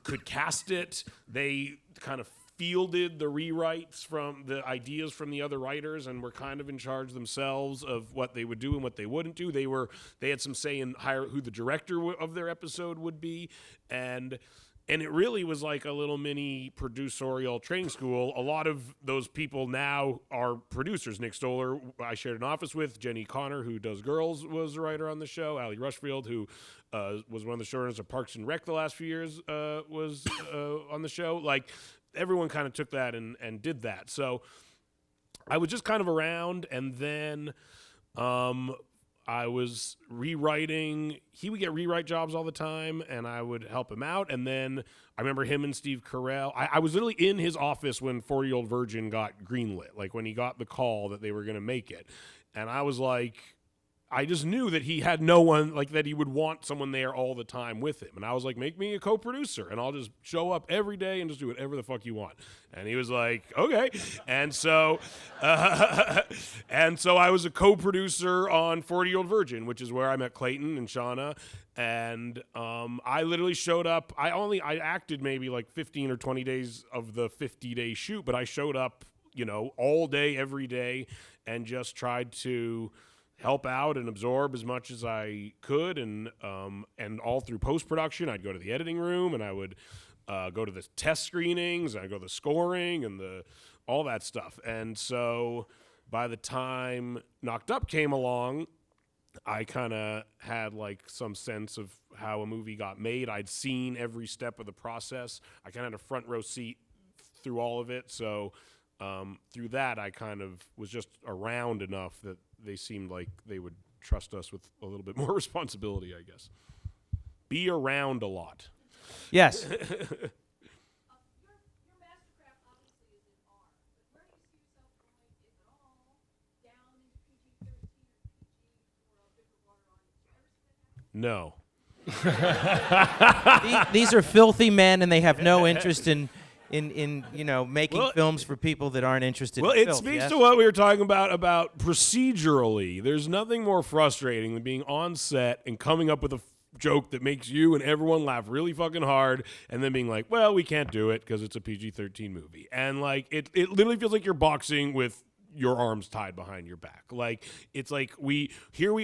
could cast it. They kind of fielded the rewrites from the ideas from the other writers and were kind of in charge themselves of what they would do and what they wouldn't do. They had some say in who the director of their episode would be, and it really was like a little mini producerial training school. A lot of those people now are producers. Nick Stoller, I shared an office with. Jenny Connor, who does Girls, was a writer on the show. Ali Rushfield, who was one of the showrunners of Parks and Rec the last few years, was on the show. Like, everyone kind of took that and did that. So I was just kind of around, and then I was rewriting. He would get rewrite jobs all the time, and I would help him out. And then I remember him and Steve Carell. I was literally in his office when 40-Year-Old Virgin got greenlit, like when he got the call that they were going to make it. And I was like, I just knew that he had no one, like that he would want someone there all the time with him. And I was like, make me a co-producer and I'll just show up every day and just do whatever the fuck you want. And he was like, okay. And so I was a co-producer on 40-Year-Old Virgin, which is where I met Clayton and Shauna. And I literally showed up. I acted maybe like 15 or 20 days of the 50-day shoot, but I showed up, all day, every day, and just tried to help out and absorb as much as I could, and all through post-production, I'd go to the editing room, and I would go to the test screenings, and I'd go to the scoring, and all that stuff. And so by the time Knocked Up came along, I kind of had like some sense of how a movie got made. I'd seen every step of the process. I kind of had a front row seat through all of it, so through that, I kind of was just around enough that they seemed like they would trust us with a little bit more responsibility, I guess. Be around a lot.
Yes.
Your mastercraft obviously is in R, but where do you see yourself going, if at all, down into PG-13 or PG for a bigger water audience?
No.
These are filthy men, and they have no interest in making films for people that aren't interested
Well,
in
it
filth,
speaks
yes?
to what we were talking about procedurally. There's nothing more frustrating than being on set and coming up with a joke that makes you and everyone laugh really fucking hard, and then being like, well, we can't do it because it's a PG-13 movie. And like it literally feels like you're boxing with your arms tied behind your back. Like, it's like we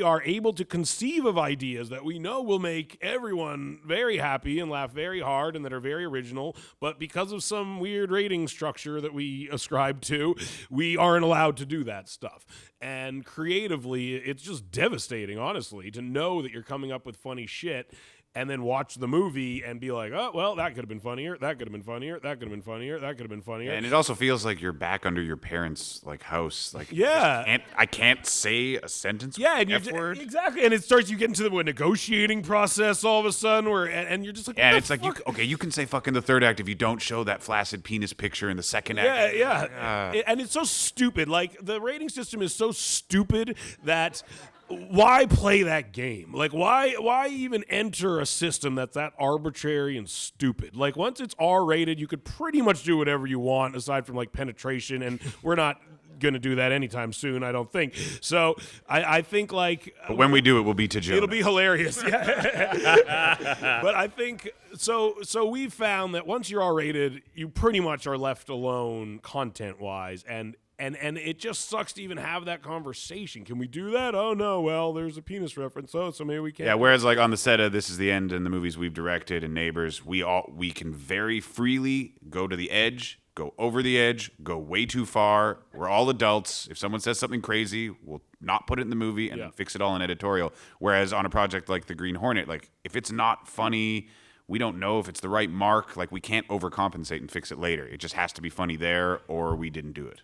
are able to conceive of ideas that we know will make everyone very happy and laugh very hard and that are very original, but because of some weird rating structure that we ascribe to, we aren't allowed to do that stuff. And creatively, it's just devastating, honestly, to know that you're coming up with funny shit and then watch the movie and be like, oh, well, that could have been funnier, that could have been funnier, that could have been funnier, that could have been funnier.
And it also feels like you're back under your parents' like house. Like,
yeah,
I can't say a sentence.
Yeah, and
F-word.
Exactly, and it starts, you get into the negotiating process all of a sudden, where and you're just like,
Yeah, and
what
it's
the
like,
fuck?
you can say fuck in the third act if you don't show that flaccid penis picture in the second act.
Yeah. And it's so stupid. Like, the rating system is so stupid that why play that game? Like, why even enter a system that's that arbitrary and stupid? Like, once it's R-rated, you could pretty much do whatever you want aside from like penetration, and we're not going to do that anytime soon, I don't think. So I think like,
But when we do it, we'll be to Jonah.
it'll be hilarious. Yeah. But I think so we found that once you're R-rated, you pretty much are left alone content-wise, and it just sucks to even have that conversation. Can we do that? Oh no, well, there's a penis reference, so maybe we can't.
Yeah, whereas like on the set of This Is the End and the movies we've directed and Neighbors, we can very freely go to the edge, go over the edge, go way too far. We're all adults. If someone says something crazy, we'll not put it in the movie and then fix it all in editorial. Whereas on a project like The Green Hornet, like if it's not funny, we don't know if it's the right mark. Like, we can't overcompensate and fix it later. It just has to be funny there, or we didn't do it.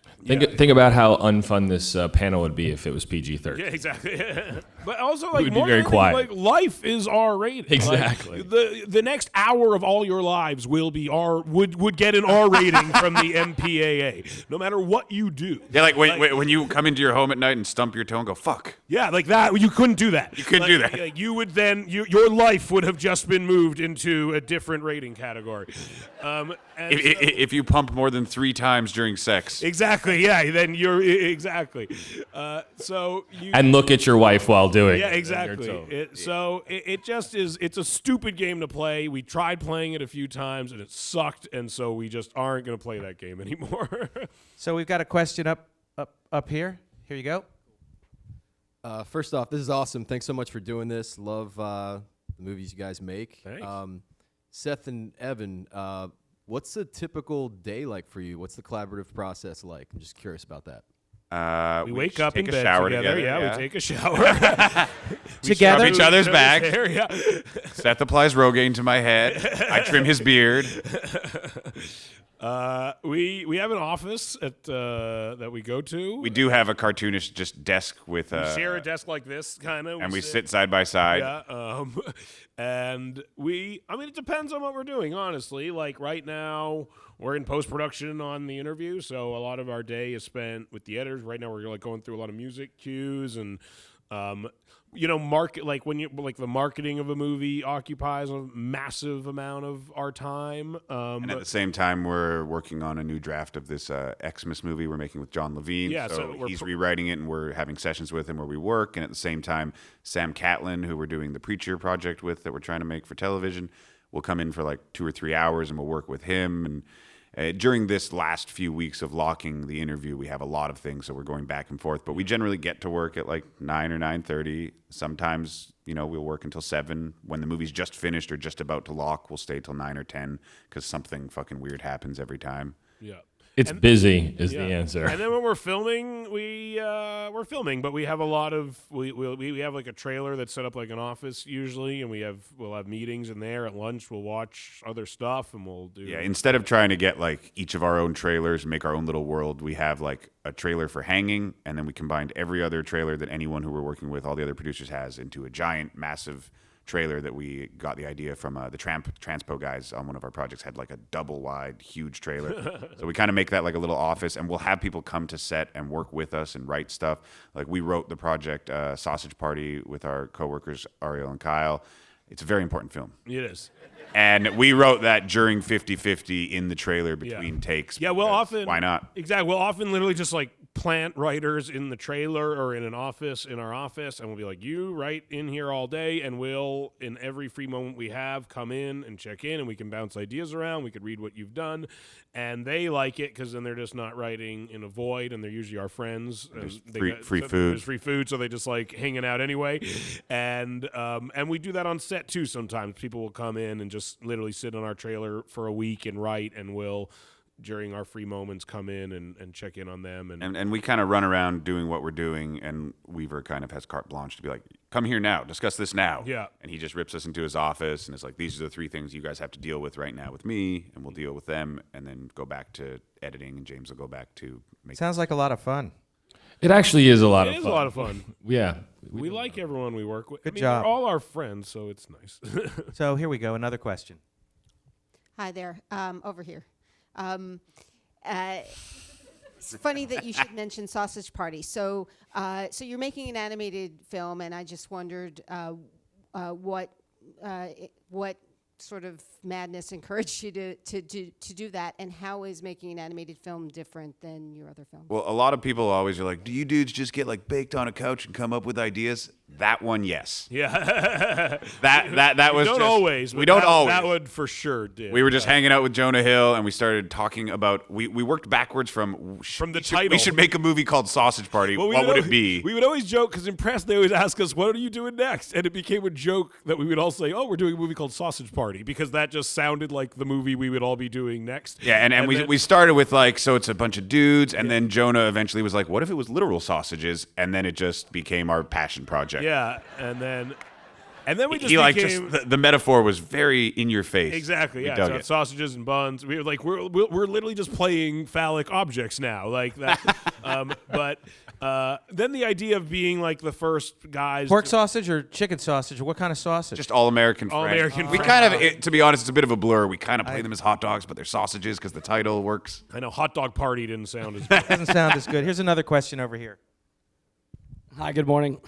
Think about how unfun this panel would be if it was PG-13.
Yeah, exactly. But also, like,
would be
more
very
than anything,
quiet.
like, life is R-rated.
Exactly.
Like, the next hour of all your lives will be would get an R rating from the MPAA, no matter what you do.
Yeah, like when you come into your home at night and stump your toe and go, fuck.
Yeah, like that. You couldn't do that.
You couldn't do that.
Like, you would then, your life would have just been moved into a different rating category.
If you pump more than 3 times during sex.
Exactly. Yeah. Then you're exactly. So you
And look at your wife while doing
Yeah,
it.
exactly. It just is. It's a stupid game to play. We tried playing it a few times and it sucked, and so we just aren't going to play that game anymore.
So we've got a question up here. Here you go.
First off, this is awesome. Thanks so much for doing this. Love the movies you guys make.
Thanks.
Seth and Evan, what's a typical day like for you? What's the collaborative process like? I'm just curious about that.
We wake
just
up
take
in
a
bed
shower
together.
together.
Yeah, we take a shower.
Together?
Rub each other's back.
Hair, yeah.
Seth applies Rogaine to my head. I trim his beard.
We have an office that we go to.
We do have a cartoonish just desk with
We share a desk like this, kind of,
and we sit side by side.
Yeah, and it depends on what we're doing, honestly. Like right now, we're in post-production on the interview, so a lot of our day is spent with the editors. Right now, we're like going through a lot of music cues and, the marketing of a movie occupies a massive amount of our time.
And at the same time, we're working on a new draft of this Xmas movie we're making with John Levine.
Yeah, so we're
he's rewriting it, and we're having sessions with him where we work. And at the same time, Sam Catlin, who we're doing the Preacher project with that we're trying to make for television, will come in for like 2 or 3 hours, and we'll work with him. And during this last few weeks of locking the interview, we have a lot of things, so we're going back and forth. But we generally get to work at like 9 or 9:30. Sometimes, we'll work until 7. When the movie's just finished or just about to lock, we'll stay till 9 or 10 because something fucking weird happens every time.
Yeah.
It's busy is
Yeah.
the answer.
And then when we're filming, we're filming, but we have a lot of we have like a trailer that's set up like an office usually, and we'll have meetings in there. At lunch, we'll watch other stuff, and we'll do.
Yeah, instead of trying to get like each of our own trailers and make our own little world, we have like a trailer for hanging, and then we combined every other trailer that anyone who we're working with, all the other producers has, into a giant, massive trailer that we got the idea from the Transpo guys on one of our projects had like a double wide huge trailer. So we kind of make that like a little office, and we'll have people come to set and work with us and write stuff. Like we wrote the project Sausage Party with our coworkers Ariel and Kyle. It's a very important film.
It is.
And we wrote that during 50-50 in the trailer between takes.
Yeah, we'll
because
often
why not?
Exactly. We'll often literally just like plant writers in the trailer or in our office, and we'll be like, you write in here all day, and we'll, in every free moment we have, come in and check in, and we can bounce ideas around. We could read what you've done, and they like it because then they're just not writing in a void, and they're usually our friends.
There's
And
free
so
food.
There's free food, so they just like hanging out anyway, and we do that on set too. Sometimes people will come in and just literally sit on our trailer for a week and write, and we'll, during our free moments, come in and check in on them.
And we kind of run around doing what we're doing, and Weaver kind of has carte blanche to be like, come here now, discuss this now.
Yeah.
And he just rips us into his office, and it's like, these are the 3 things you guys have to deal with right now with me, and we'll deal with them, and then go back to editing, and James will go back to making.
Sounds like a lot of fun.
It actually is a lot of
It
fun.
is a lot of fun.
Yeah.
We like everyone we work with.
Good
I mean,
job.
They're all our friends, so it's nice.
So here we go. Another question.
Hi there, over here. It's funny that you should mention Sausage Party. So you're making an animated film, and I just wondered what sort of madness encouraged you to do that, and how is making an animated film different than your other films?
Well, a lot of people always are like, do you dudes just get like baked on a couch and come up with ideas? That one, yes.
Yeah.
That was
don't
just,
always.
We
but
don't
that,
always.
That one for sure did.
We were just hanging out with Jonah Hill, and we started talking about. We worked backwards from
the
We
title.
should make a movie called Sausage Party.
Well,
what would it be?
We would always joke because in press they always ask us, "What are you doing next?" And it became a joke that we would all say, "Oh, we're doing a movie called Sausage Party," because that just sounded like the movie we would all be doing next.
Yeah, and
then-
we started with like, so it's a bunch of dudes, and then Jonah eventually was like, what if it was literal sausages? And then it just became our passion project.
Yeah, and then And then we just
He like
became
just the metaphor was very in your face.
exactly
We
yeah.
dug
So
it.
it's sausages and buns. We were like we're literally just playing phallic objects now, like that. But then the idea of being like the first guys.
Pork sausage or chicken sausage or what kind of sausage?
Just all American.
All
French.
American
We
French.
kind of, to be honest, it's a bit of a blur. We kind of play them as hot dogs, but they're sausages because the title works.
I know hot dog party didn't sound as good.
Doesn't sound as good. Here's another question over here.
Hi, good morning.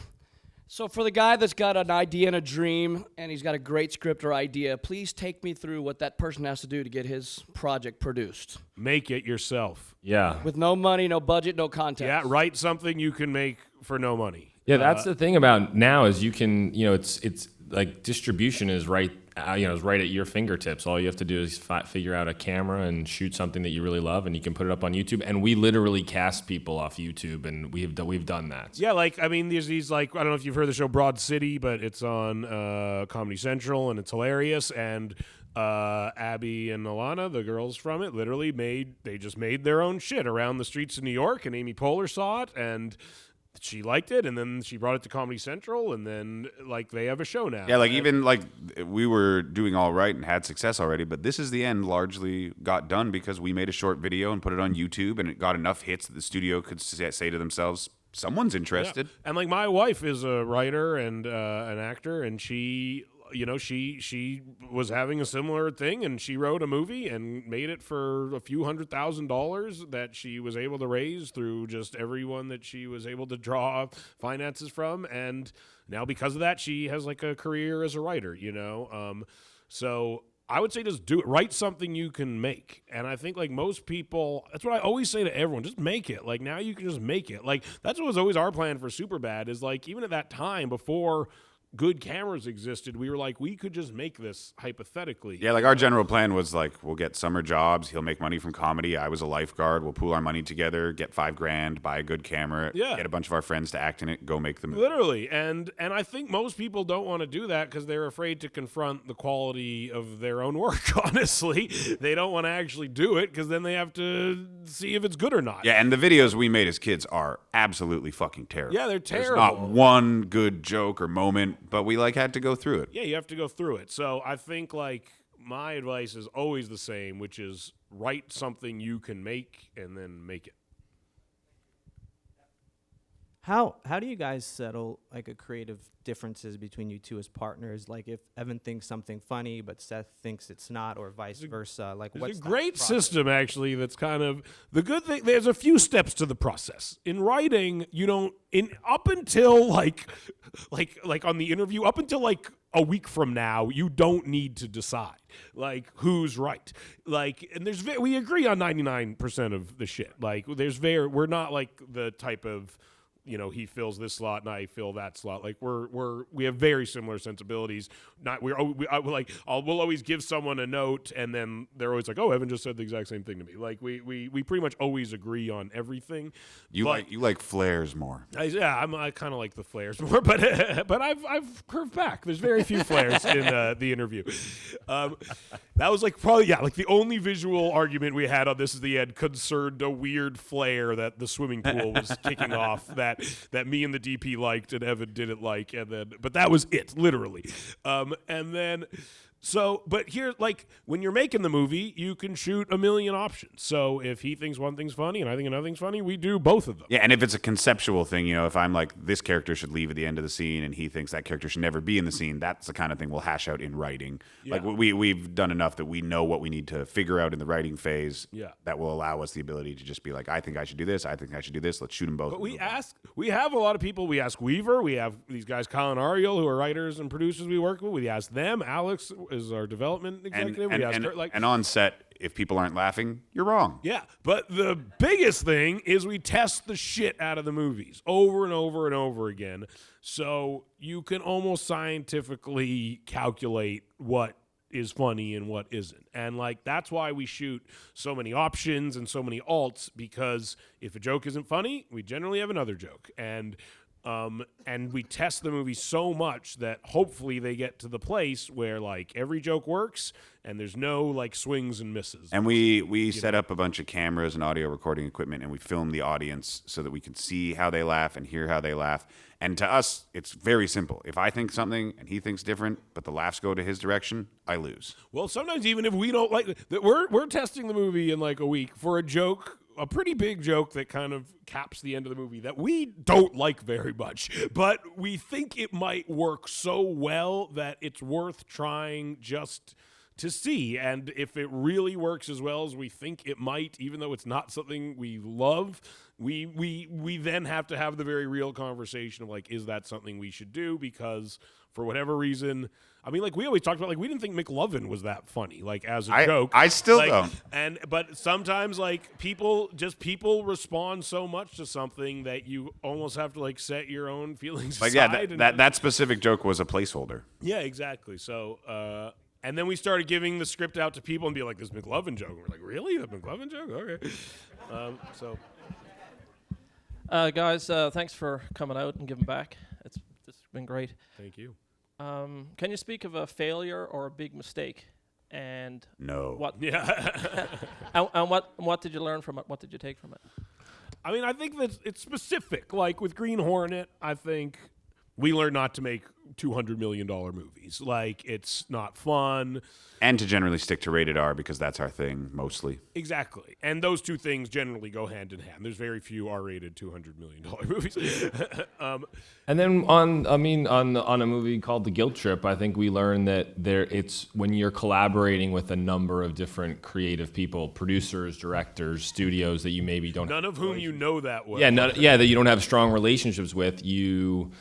So for the guy that's got an idea and a dream, and he's got a great script or idea, please take me through what that person has to do to get his project produced.
Make it yourself.
Yeah.
With no money, no budget, no context.
Yeah, write something you can make for no money.
Yeah, that's the thing about now is you can, it's like distribution is right, is right at your fingertips. All you have to do is figure out a camera and shoot something that you really love, and you can put it up on YouTube. And we literally cast people off YouTube, and we've done that.
Yeah, there's these I don't know if you've heard the show Broad City, but it's on Comedy Central, and it's hilarious. And Abby and Alana, the girls from it, literally made their own shit around the streets of New York, and Amy Poehler saw it, and she liked it, and then she brought it to Comedy Central, and then they have a show now.
Yeah, even we were doing all right and had success already, but This Is the End largely got done because we made a short video and put it on YouTube, and it got enough hits that the studio could say to themselves, someone's interested.
Yeah. And my wife is a writer and an actor, and she was having a similar thing, and she wrote a movie and made it for a few $100,000 that she was able to raise through just everyone that she was able to draw finances from, and now because of that she has a career as a writer, so I would say just do it. Write something you can make. And I think most people, that's what I always say to everyone, just make it. Now you can just make it. That's what was always our plan for Superbad is even at that time before good cameras existed, we were we could just make this hypothetically.
Yeah, our general plan was we'll get summer jobs, he'll make money from comedy, I was a lifeguard, we'll pool our money together, get $5,000, buy a good camera, get a bunch of our friends to act in it, go make the movie.
Literally, and I think most people don't want to do that because they're afraid to confront the quality of their own work, honestly. They don't want to actually do it because then they have to see if it's good or not.
Yeah, and the videos we made as kids are absolutely fucking terrible.
Yeah, they're terrible.
There's not one good joke or moment, but we had to go through it.
Yeah, you have to go through it. So I think my advice is always the same, which is write something you can make and then make it.
How do you guys settle a creative differences between you two as partners? If Evan thinks something funny but Seth thinks it's not, or vice versa.
There's a great system actually. That's kind of the good thing. There's a few steps to the process. In writing, you don't up until on the interview, up until a week from now, you don't need to decide who's right. And we agree on 99% of the shit. We're not the type of he fills this slot and I fill that slot. We have very similar sensibilities. We'll always give someone a note and then they're always oh, Evan just said the exact same thing to me. We pretty much always agree on everything.
You like flares more.
I kind of like the flares more, but I've curved back. There's very few flares in the interview. That was probably the only visual argument we had on This Is the End concerned a weird flare that the swimming pool was kicking off that me and the DP liked and Evan didn't like, but that was it, literally. But here, when you're making the movie, you can shoot a million options. So if he thinks one thing's funny and I think another thing's funny, we do both of them.
Yeah, and if it's a conceptual thing, if I'm this character should leave at the end of the scene and he thinks that character should never be in the scene, that's the kind of thing we'll hash out in writing.
Yeah.
We've done enough that we know what we need to figure out in the writing phase that will allow us the ability to just be I think I should do this, I think I should do this, let's shoot them both.
But we have a lot of people. We ask Weaver, we have these guys, Colin Ariel, who are writers and producers we work with. We ask them. Alex is our development executive.
And on set, if people aren't laughing, you're wrong.
Yeah, but the biggest thing is we test the shit out of the movies over and over and over again, so you can almost scientifically calculate what is funny and what isn't. And that's why we shoot so many options and so many alts, because if a joke isn't funny, we generally have another joke. And And we test the movie so much that hopefully they get to the place where like every joke works and there's no like swings and misses.
And we set up a bunch of cameras and audio recording equipment, and we film the audience so that we can see how they laugh and hear how they laugh. And to us, it's very simple. If I think something and he thinks different, but the laughs go to his direction, I lose.
Well, sometimes even if we don't like that, we're testing the movie in like a week for a joke, a pretty big joke that kind of caps the end of the movie that we don't like very much, but we think it might work so well that it's worth trying just to see. And if it really works as well as we think it might, even though it's not something we love, we then have to have the very real conversation of like, is that something we should do? Because for whatever reason, I mean, like we always talked about, like we didn't think McLovin was that funny, like as a joke.
I still
like,
don't.
But sometimes like people respond so much to something that you almost have to like set your own feelings
Like
aside.
yeah, that specific joke was a placeholder.
Yeah, exactly. So, and then we started giving the script out to people and be like, this McLovin joke. And we're like, really? The McLovin joke? Okay.
Guys, thanks for coming out and giving back. It's been great.
Thank you.
Can you speak of a failure or a big mistake? And
No.
what?
Yeah.
and what did you learn from it? What did you take from it?
I mean, I think that it's specific. Like with Green Hornet, I think we learned not to make $200 million movies. Like, it's not fun.
And to generally stick to rated R because that's our thing mostly.
Exactly. And those two things generally go hand in hand. There's very few R-rated $200 million movies.
And then on a movie called The Guilt Trip, I think we learned that it's when you're collaborating with a number of different creative people, producers, directors, studios that you maybe don't
None of whom you know that well.
that you don't have strong relationships with, you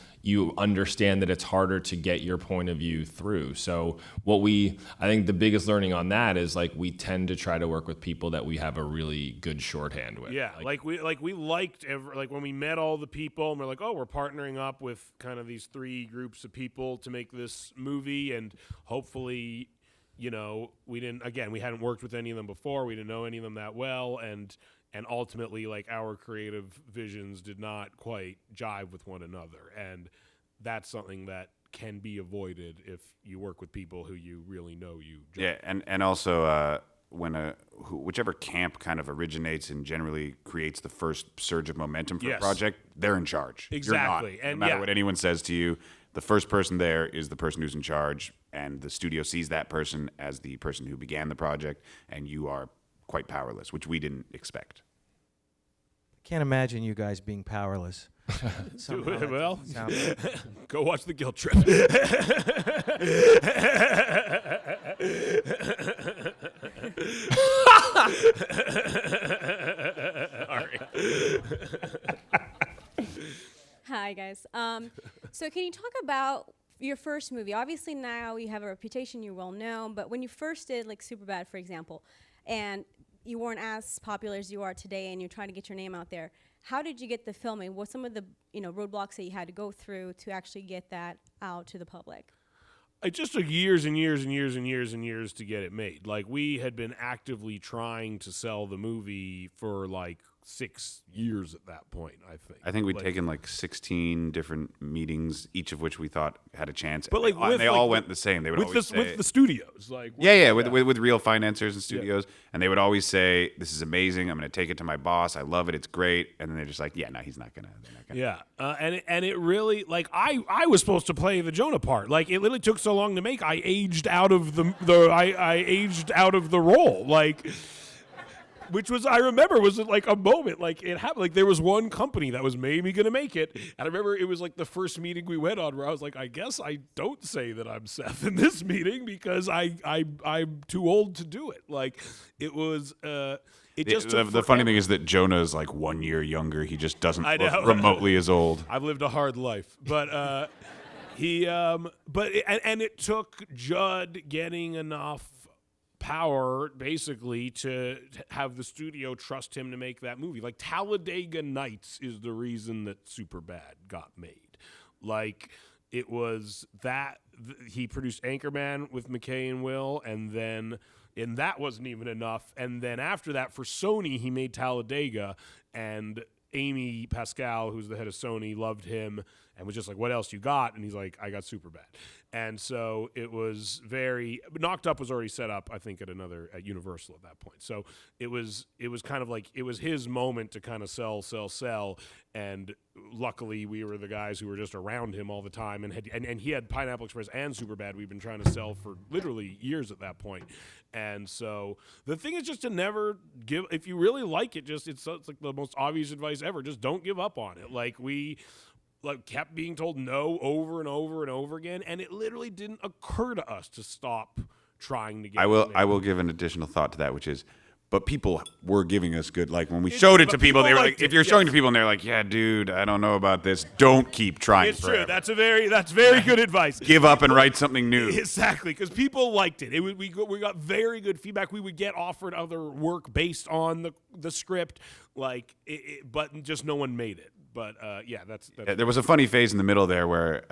understand that it's harder to get your point of view through. So I think the biggest learning on that is like we tend to try to work with people that we have a really good shorthand with.
Yeah, we liked when we met all the people and we're like, oh, we're partnering up with kind of these three groups of people to make this movie, and hopefully, we hadn't worked with any of them before, we didn't know any of them that well, and ultimately, like, our creative visions did not quite jive with one another, and that's something that can be avoided if you work with people who you really know you jive.
Yeah, and also whichever camp kind of originates and generally creates the first surge of momentum for a project, they're in charge.
Exactly.
You're not. No matter what anyone says to you, the first person there is the person who's in charge, and the studio sees that person as the person who began the project, and you are quite powerless, which we didn't expect.
Can't imagine you guys being powerless.
Well, go watch The Guilt Trip.
Hi, guys. So can you talk about your first movie? Obviously now you have a reputation, you're well known, but when you first did like Superbad, for example, and you weren't as popular as you are today and you're trying to get your name out there, how did you get the filming? What some of the roadblocks that you had to go through to actually get that out to the public?
It just took years and years and years and years and years to get it made. Like, we had been actively trying to sell the movie for like 6 years at that point, I think.
We'd taken like 16 different meetings, each of which we thought had a chance.
But
they all went the same. They would always say,
with the studios.
With real financiers and studios. Yeah. And they would always say, this is amazing. I'm going to take it to my boss. I love it. It's great. And then they're just like, yeah, no, he's not going to.
Yeah. And it really, like, I was supposed to play the Jonah part. Like, it literally took so long to make. I aged out of I aged out of the role. Like, which was, I remember, was like a moment, like it happened. Like, there was one company that was maybe going to make it. And I remember it was like the first meeting we went on where I was like, I guess I don't say that I'm Seth in this meeting because I'm too old to do it. Like, it was,
the funny thing is that Jonah is like 1 year younger. He just doesn't look remotely as old.
I've lived a hard life, but it took Judd getting enough power basically to have the studio trust him to make that movie. Like, Talladega Nights is the reason that Superbad got made. Like, it was that he produced Anchorman with McKay and Will, and that wasn't even enough. And then after that, for Sony, he made Talladega, and Amy Pascal, who's the head of Sony, loved him and was just like, "What else you got?" And he's like, "I got Superbad." And so it was very Knocked Up was already set up, I think, at Universal at that point. So it was kind of like it was his moment to kind of sell. And luckily, we were the guys who were just around him all the time, and he had Pineapple Express and Superbad. We've been trying to sell for literally years at that point. And so the thing is just to never give. If you really like it, it's like the most obvious advice ever. Just don't give up on it. Like we kept being told no over and over and over again, and it literally didn't occur to us to stop trying to get.
I will give an additional thought to that, which is, but people were giving us good, like when we showed it to people, they were like, if you're showing to people and they're like, yeah, dude, I don't know about this, don't keep trying
It's
forever.
true. That's very good advice.
Give up and write something new.
Exactly, because people liked it. We got very good feedback. We would get offered other work based on the script, but just no one made it. But that's
there was a funny phase in the middle there where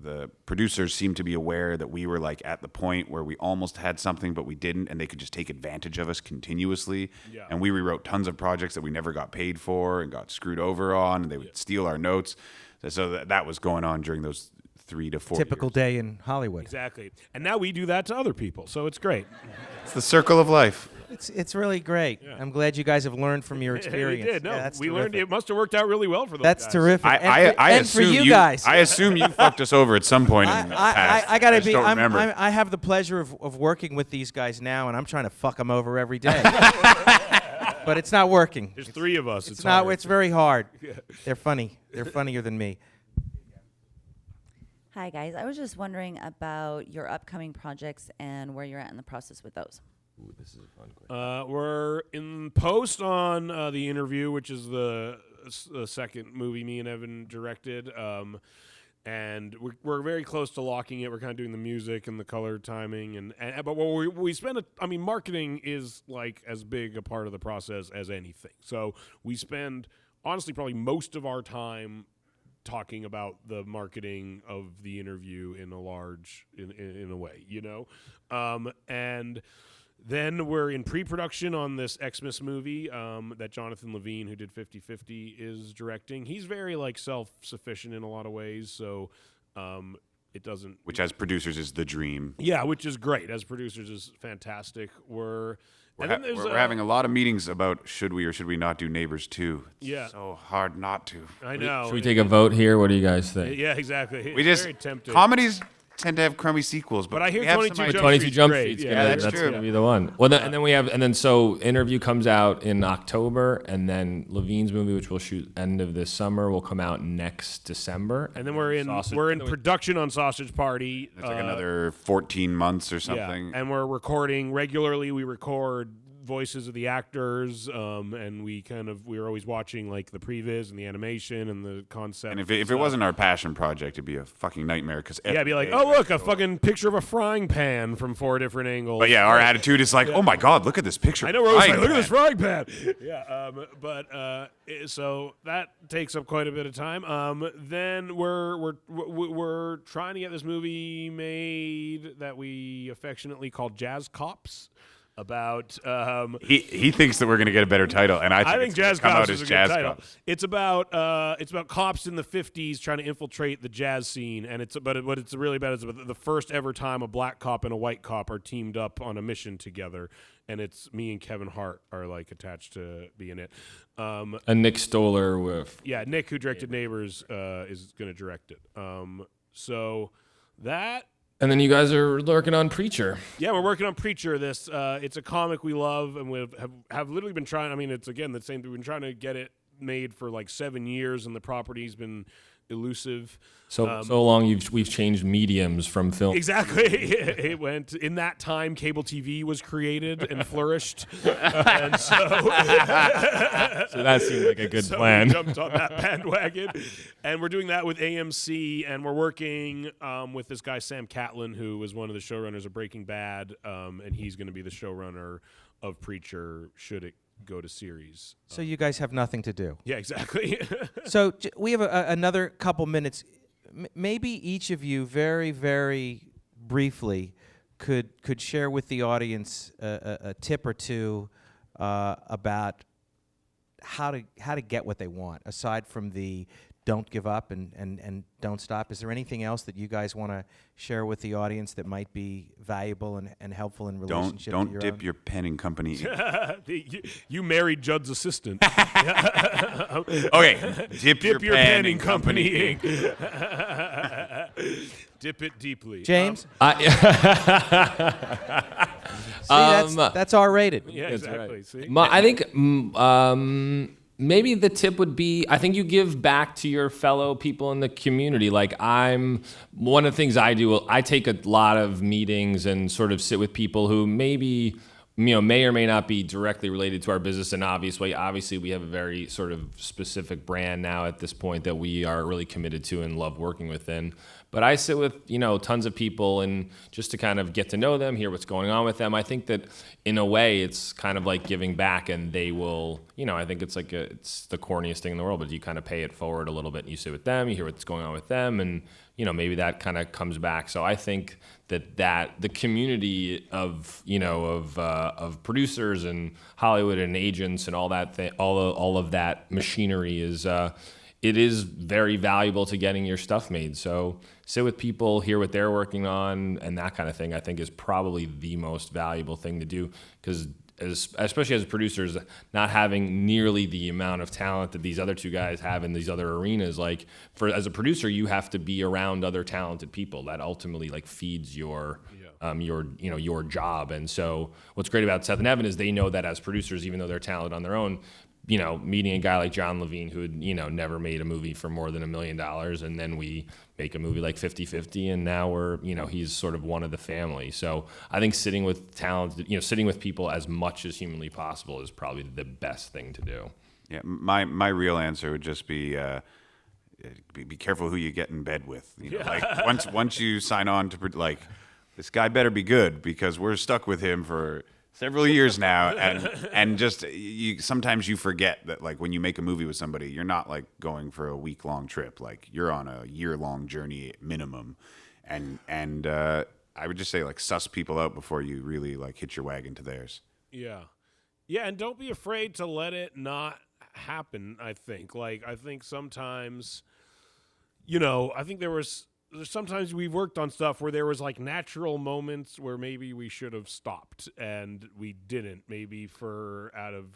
the producers seemed to be aware that we were like at the point where we almost had something, but we didn't, and they could just take advantage of us continuously.
Yeah.
And we rewrote tons of projects that we never got paid for and got screwed over on, and they would steal our notes. So that was going on during those 3 to 4
Typical
years.
day in Hollywood.
Exactly. And now we do that to other people, so it's great.
It's the circle of life.
It's really great.
Yeah.
I'm glad you guys have learned from your experience.
We did. No,
Yeah, that's
we learned
terrific.
it must have worked out really well for those
That's
guys.
terrific.
I
and for
assume
you guys.
I assume you fucked us over at some point in the past.
I gotta
just
be.
don't remember.
I have the pleasure of working with these guys now, and I'm trying to fuck them over every day. But it's not working.
There's 3 of us.
It's not.
hard.
It's very hard. They're funny. They're funnier than me.
Hi, guys. I was just wondering about your upcoming projects and where you're at in the process with those.
Ooh, this is a fun question.
We're in post on The Interview, which is the second movie me and Evan directed. And we're very close to locking it. We're kind of doing the music and the color timing, but what we spend. Marketing is like as big a part of the process as anything. So we spend honestly probably most of our time talking about the marketing of The Interview in a way, and then we're in pre-production on this Xmas movie that Jonathan Levine, who did 50/50, is directing. He's very self-sufficient in a lot of ways, so it doesn't.
Which, as producers, is the dream.
Yeah, which is great. As producers, is fantastic.
We're having a lot of meetings about should we or should we not do Neighbors 2. It's so hard not to.
I know.
Should we take a vote here? What do you guys think?
Yeah, exactly.
We
It's
just
very tempting.
comedies tend to have crummy sequels, but
I hear
we have
22
some
Jump
ideas.
22
Street's
Jump
great.
Street's
Yeah,
that's
that's
true.
gonna be the one. Well, so Interview comes out in October, and then Levine's movie, which we'll shoot end of this summer, will come out next December.
And then we're in production on Sausage Party.
It's like another 14 months or something.
Yeah, and we're recording regularly. We record voices of the actors, and we're always watching the previs and the animation and the concept.
And if it wasn't our passion project, it'd be a fucking nightmare. Because
it'd be like, oh look, a fucking picture of a frying pan from 4 different angles.
But yeah, our attitude is like, oh my god, look at this picture.
I know, we're always like, look at this frying pan. Yeah, so that takes up quite a bit of time. Then we're trying to get this movie made that we affectionately call Jazz Cops. About
he thinks that we're going to get a better title, and I think
Jazz
come
Cops
out
is
as
a
Jazz
good title.
Cops.
It's about cops in the 50s trying to infiltrate the jazz scene, and what it's really about is the first ever time a black cop and a white cop are teamed up on a mission together, and it's me and Kevin Hart are attached to be in it.
And Nick Stoller with
Nick, who directed Neighbors, is going to direct it. So that.
And then you guys are working on Preacher.
Yeah, we're working on Preacher. It's a comic we love, and we have literally been trying. I mean, it's again the same thing. We've been trying to get it made for 7 years, and the property's been elusive.
So long we've changed mediums from film.
Exactly. It went in that time. Cable TV was created and flourished, and so
that seemed like a good plan.
We jumped on that bandwagon, and we're doing that with AMC, and we're working with this guy Sam Catlin, who was one of the showrunners of Breaking Bad, and he's going to be the showrunner of Preacher. Should it go to series?
So you guys have nothing to do.
Yeah, exactly.
So we have another couple minutes. Maybe each of you, very, very briefly, could share with the audience a tip or two about how to get what they want, aside from the don't give up and don't stop. Is there anything else that you guys want to share with the audience that might be valuable and helpful in relationship to
Don't
your
dip
own?
your pen in company ink.
You married Judd's assistant.
Okay, dip your pen in company ink.
Dip it deeply.
James? See, that's R-rated.
Yeah, exactly. See?
I think maybe the tip would be, I think you give back to your fellow people in the community. Like one of the things I do, I take a lot of meetings and sort of sit with people who maybe, may or may not be directly related to our business in an obvious way. Obviously, we have a very sort of specific brand now at this point that we are really committed to and love working within. But I sit with, tons of people and just to kind of get to know them, hear what's going on with them. I think that in a way it's kind of like giving back, and they will, I think it's like it's the corniest thing in the world, but you kind of pay it forward a little bit and you sit with them, you hear what's going on with them, and, maybe that kind of comes back. So I think that the community of, of producers and Hollywood and agents and all that all of that machinery is, it is very valuable to getting your stuff made. So sit with people, hear what they're working on, and that kind of thing, I think, is probably the most valuable thing to do, because especially as producers, not having nearly the amount of talent that these other two guys have in these other arenas, like as a producer, you have to be around other talented people. That ultimately like feeds your job. And so what's great about Seth and Evan is they know that as producers, even though they're talented on their own, meeting a guy like John Levine who had, never made a movie for more than $1 million, and then we make a movie like 50-50, and now we're, he's sort of one of the family. So I think sitting with sitting with people as much as humanly possible is probably the best thing to do.
Yeah, my real answer would just be careful who you get in bed with. Like once you sign on to this guy better be good, because we're stuck with him for several years now, and just sometimes you forget that, like, when you make a movie with somebody, you're not like going for a week-long trip. Like, you're on a year-long journey minimum, and I would just say, like, suss people out before you really like hitch your wagon to theirs.
Yeah, and don't be afraid to let it not happen. I think sometimes, I think there's sometimes we've worked on stuff where there was like natural moments where maybe we should have stopped and we didn't, maybe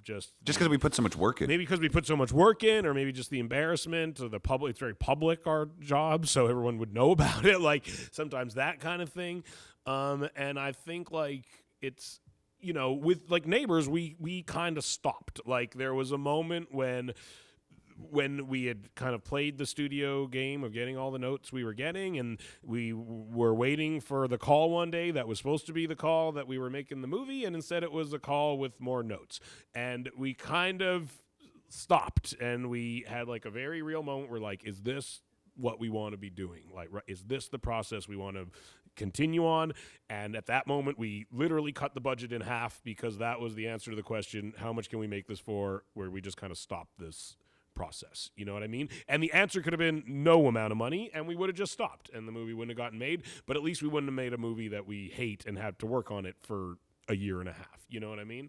just
because we put so much work in.
Maybe because we put so much work in, or maybe just the embarrassment or the public. It's very public, our job, so everyone would know about it. Like sometimes that kind of thing. And I think like it's, with like Neighbors, we kind of stopped. Like there was a moment when we had kind of played the studio game of getting all the notes we were getting, and we were waiting for the call one day that was supposed to be the call that we were making the movie, and instead it was a call with more notes. And we kind of stopped, and we had like a very real moment where like, is this what we want to be doing? Like, is this the process we want to continue on? And at that moment, we literally cut the budget in half, because that was the answer to the question, how much can we make this for, where we just kind of stopped this process. You know what I mean? And the answer could have been no amount of money, and we would have just stopped, and the movie wouldn't have gotten made. But at least we wouldn't have made a movie that we hate and had to work on it for a year and a half. You know what I mean?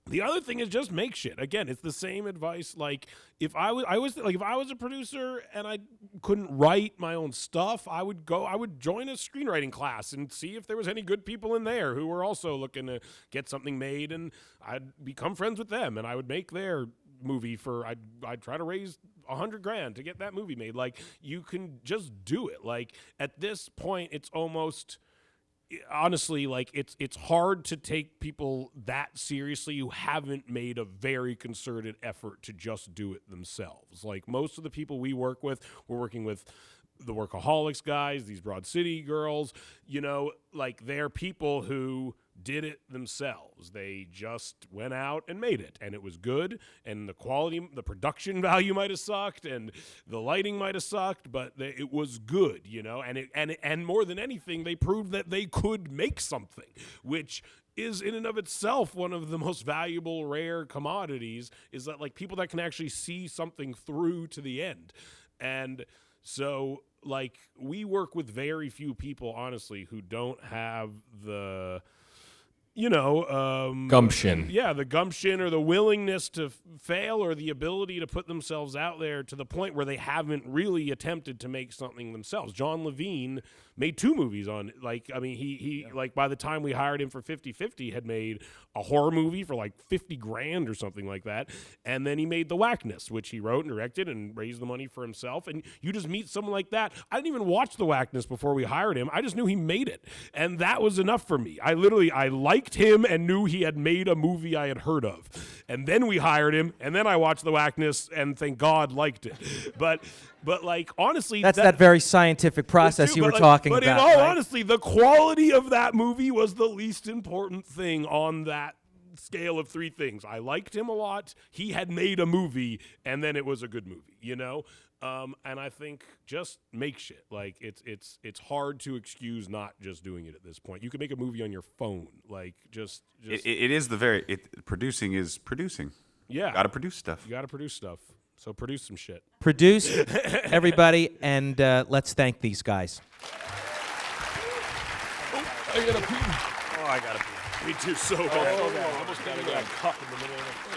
The other thing is just make shit. Again, it's the same advice. Like if I was a producer and I couldn't write my own stuff, I would join a screenwriting class and see if there was any good people in there who were also looking to get something made, and I'd become friends with them, and I would make their movie I'd try to raise $100,000 to get that movie made. Like, you can just do it. Like, at this point, it's almost, honestly, like it's hard to take people that seriously who haven't made a very concerted effort to just do it themselves. Like, most of the people we work with, we're working with the Workaholics guys, these Broad City girls, like they're people who did it themselves. They just went out and made it, and it was good, and the quality, the production value might have sucked, and the lighting might have sucked, but it was good, and more than anything, they proved that they could make something, which is in and of itself one of the most valuable, rare commodities, is that like people that can actually see something through to the end. And so like we work with very few people, honestly, who don't have the
Gumption.
Yeah, the gumption or the willingness to fail or the ability to put themselves out there to the point where they haven't really attempted to make something themselves. John Levine made 2 movies on, he by the time we hired him for 50-50 had made a horror movie for like $50,000 or something like that. And then he made The Whackness, which he wrote and directed and raised the money for himself. And you just meet someone like that. I didn't even watch The Whackness before we hired him. I just knew he made it. And that was enough for me. I liked him and knew he had made a movie I had heard of. And then we hired him, and then I watched The Whackness and thank God liked it. But honestly,
That's that very scientific process you were talking
about. But in all honesty, the quality of that movie was the least important thing on that scale of 3 things. I liked him a lot. He had made a movie, and then it was a good movie, And I think just make shit. Like it's hard to excuse not just doing it at this point. You can make a movie on your phone. Like just
it is producing is producing.
Yeah,
got to produce stuff.
You got to produce stuff. So produce some shit.
Produce, everybody, and let's thank these guys.
I gotta pee. Me too. So bad. Almost got a cup in the middle of it.